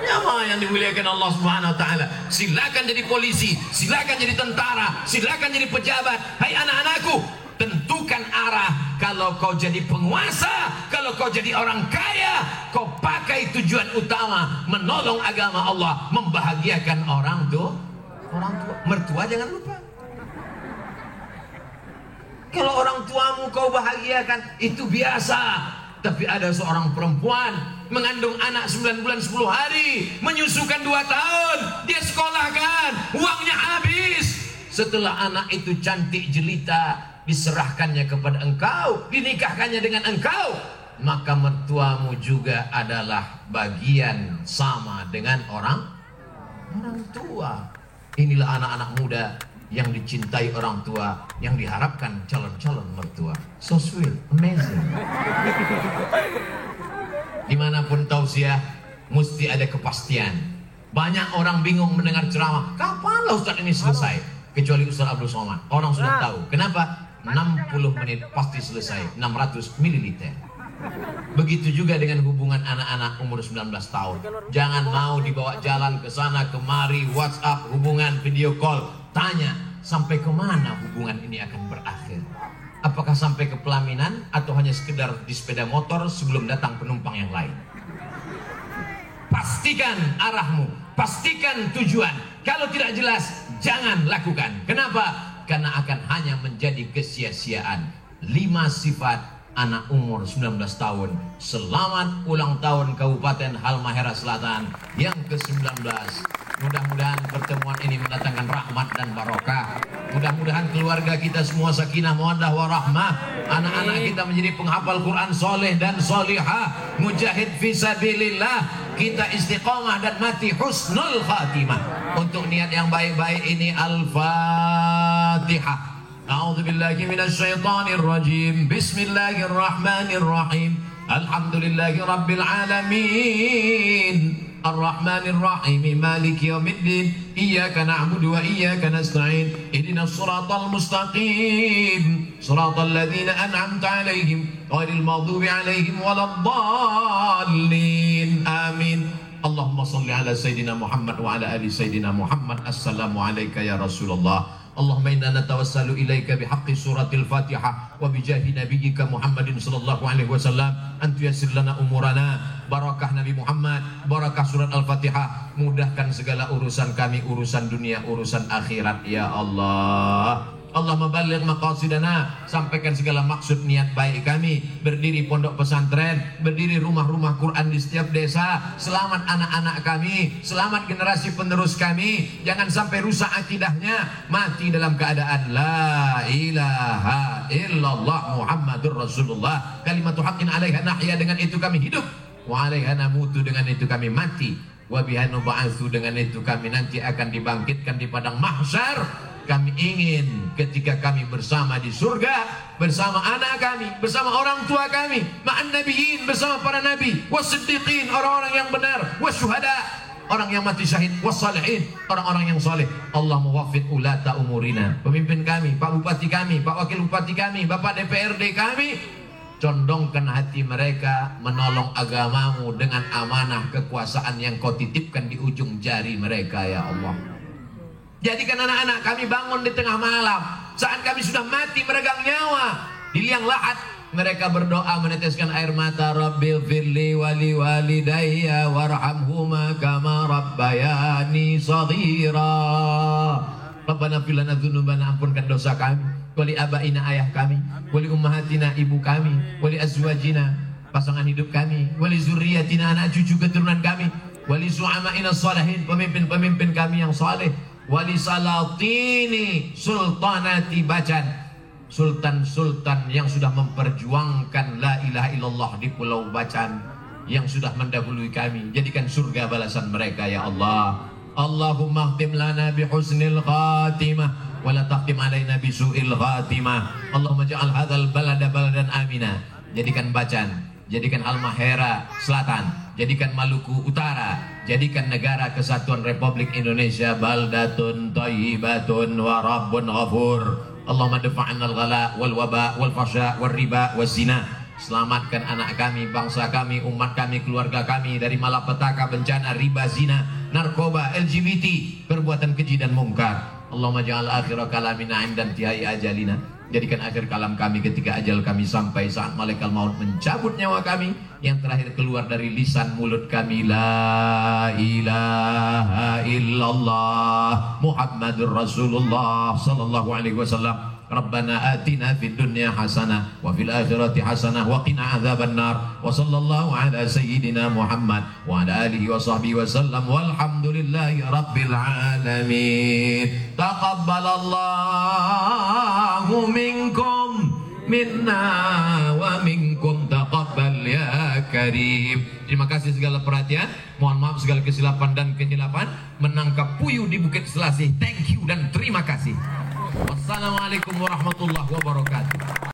Jamaah yang dimuliakan Allah Subhanahu wa taala, silakan jadi polisi, silakan jadi tentara, silakan jadi pejabat. Hai anak-anakku, tentukan arah. Kalau kau jadi penguasa, kalau kau jadi orang kaya, kau pakai tujuan utama menolong agama Allah, membahagiakan orang tua. Mertua jangan lupa. Kalau orang tuamu kau bahagiakan, itu biasa. Tapi ada seorang perempuan mengandung anak 9 bulan 10 hari, menyusukan 2 tahun, dia sekolahkan, uangnya habis. Setelah anak itu cantik jelita, diserahkannya kepada engkau, dinikahkannya dengan engkau, maka mertuamu juga adalah bagian sama dengan orang tua. Inilah anak-anak muda yang dicintai orang tua, yang diharapkan calon-calon mertua. So sweet, amazing. Dimanapun tausiah mesti ada kepastian. Banyak orang bingung mendengar ceramah, kapan Ustaz ini selesai? Kecuali Ustaz Abdul Somad, orang sudah tahu. Kenapa? 60 menit pasti selesai, 600 ml. Begitu juga dengan hubungan anak-anak umur 19 tahun. Jangan mau dibawa jalan ke sana kemari, WhatsApp, hubungan, video call. Tanya, sampai kemana hubungan ini akan berakhir? Apakah sampai ke pelaminan atau hanya sekedar di sepeda motor sebelum datang penumpang yang lain? Pastikan arahmu, pastikan tujuan. Kalau tidak jelas, jangan lakukan. Kenapa? Karena akan hanya menjadi kesia-siaan. 5 sifat anak umur 19 tahun. Selamat ulang tahun Kabupaten Halmahera Selatan yang ke-19. Mudah-mudahan pertemuan ini mendatangkan rahmat dan barokah. Mudah-mudahan keluarga kita semua sakinah mawaddah warahmah. Anak-anak kita menjadi penghafal Quran soleh dan solihah, mujahid fisabilillah. Kita istiqomah dan mati husnul khatimah. Untuk niat yang baik-baik ini, Al-Fatihah. A'udzu billahi minasy syaithanir rajim. Bismillahirrahmanirrahim. Alhamdulillahi rabbil alamin. Ar-Rahmanir Rahim. Maliki yaumiddin. Iyyaka na'budu wa iyyaka nasta'in. Ihdinas shiratal mustaqim. Shiratal ladzina an'amta 'alaihim ghairil maghdubi 'alaihim waladdallin. Amin. Allahumma shalli ala sayyidina Muhammad wa ala ali sayyidina Muhammad. Assalamu alayka ya Rasulullah. Allahumma inna natawassalu ilaika bihaqqi suratil Fatihah wa bijahi nabiyyika Muhammadin sallallahu alaihi wasallam an tuyassir lana umurana. Barakah Nabi Muhammad, barakah surat Al-Fatihah, mudahkan segala urusan kami, urusan dunia, urusan akhirat ya Allah. Allah maballigh maqasidana, sampaikan segala maksud niat baik kami. Berdiri pondok pesantren, berdiri rumah-rumah Quran di setiap desa. Selamat anak-anak kami, selamat generasi penerus kami. Jangan sampai rusak akidahnya, mati dalam keadaan la ilaha illallah Muhammadur Rasulullah. Kalimatu haqqin 'alaiha nahya, dengan itu kami hidup. Wa 'alaiha namutu, dengan itu kami mati. Wa biha nub'atsu, dengan itu kami nanti akan dibangkitkan di padang mahsyar. Kami ingin ketika kami bersama di surga, bersama anak kami, bersama orang tua kami, ma'an nabiyyin, bersama para nabi, was-siddiqin, orang-orang yang benar, was-syuhada, orang yang mati syahid, was-salihin, orang-orang yang saleh. Allah muwaffiq ulata umurina, pemimpin kami, Pak Bupati kami, Pak Wakil Bupati kami, Bapak DPRD kami, condongkan hati mereka menolong agamamu dengan amanah kekuasaan yang kau titipkan di ujung jari mereka ya Allah. Jadikan anak-anak kami bangun di tengah malam, saat kami sudah mati meregang nyawa, di liang lahat mereka berdoa meneteskan air mata. Rabbil firli wali walidayya warhamhuma kama rabbayani shaghira. Rabbana fil lana dzunubana, ampunkan dosa kami, wali abaina, ayah kami, wali ummahatina, ibu kami, wali azwajina, pasangan hidup kami, wali zurriyatina, anak cucu keturunan kami, wali su'ama'ina shalihin, pemimpin-pemimpin kami yang saleh, wali salatini sultanati Bacan, sultan-sultan yang sudah memperjuangkan la ilaha illallah di Pulau Bacan, yang sudah mendahului kami. Jadikan surga balasan mereka ya Allah. Allahumma khtim lana bi husnil khatimah wa la takhtim alaina bi su'il khatimah. Allahumma ja'al hadzal balada baladan amina. Jadikan Bacan, jadikan Halmahera Selatan, jadikan Maluku Utara, jadikan negara kesatuan Republik Indonesia baldatun thayyibatun wa rabbun ghafur. Allahumma dafa'na al-ghala wal waba wal fasha wal riba wal zina. Selamatkan anak kami, bangsa kami, umat kami, keluarga kami dari malapetaka, bencana, riba, zina, narkoba, LGBT, perbuatan keji dan mungkar. Allahumma ja'al akhira kalamina indan tihai ajalina. Jadikan akhir kalam kami ketika ajal kami sampai, saat malaikat maut mencabut nyawa kami, yang terakhir keluar dari lisan mulut kami la ilaha illallah Muhammadur Rasulullah sallallahu alaihi wasallam. Rabbana atina fid dunya hasanah wa fil akhirati hasanah wa qina adzabannar. Wa sallallahu ala sayyidina Muhammad wa ala alihi wa sahbihi wa sallam walhamdulillahi rabbil alamin. Taqabbalallahu minkum minna wa minkum taqabbal ya karim. Terima kasih segala perhatian. Mohon maaf segala kesilapan dan kenyilapan. Menangkap puyuh di Bukit Selasih. Thank you dan terima kasih. Wassalamualaikum warahmatullahi wabarakatuh.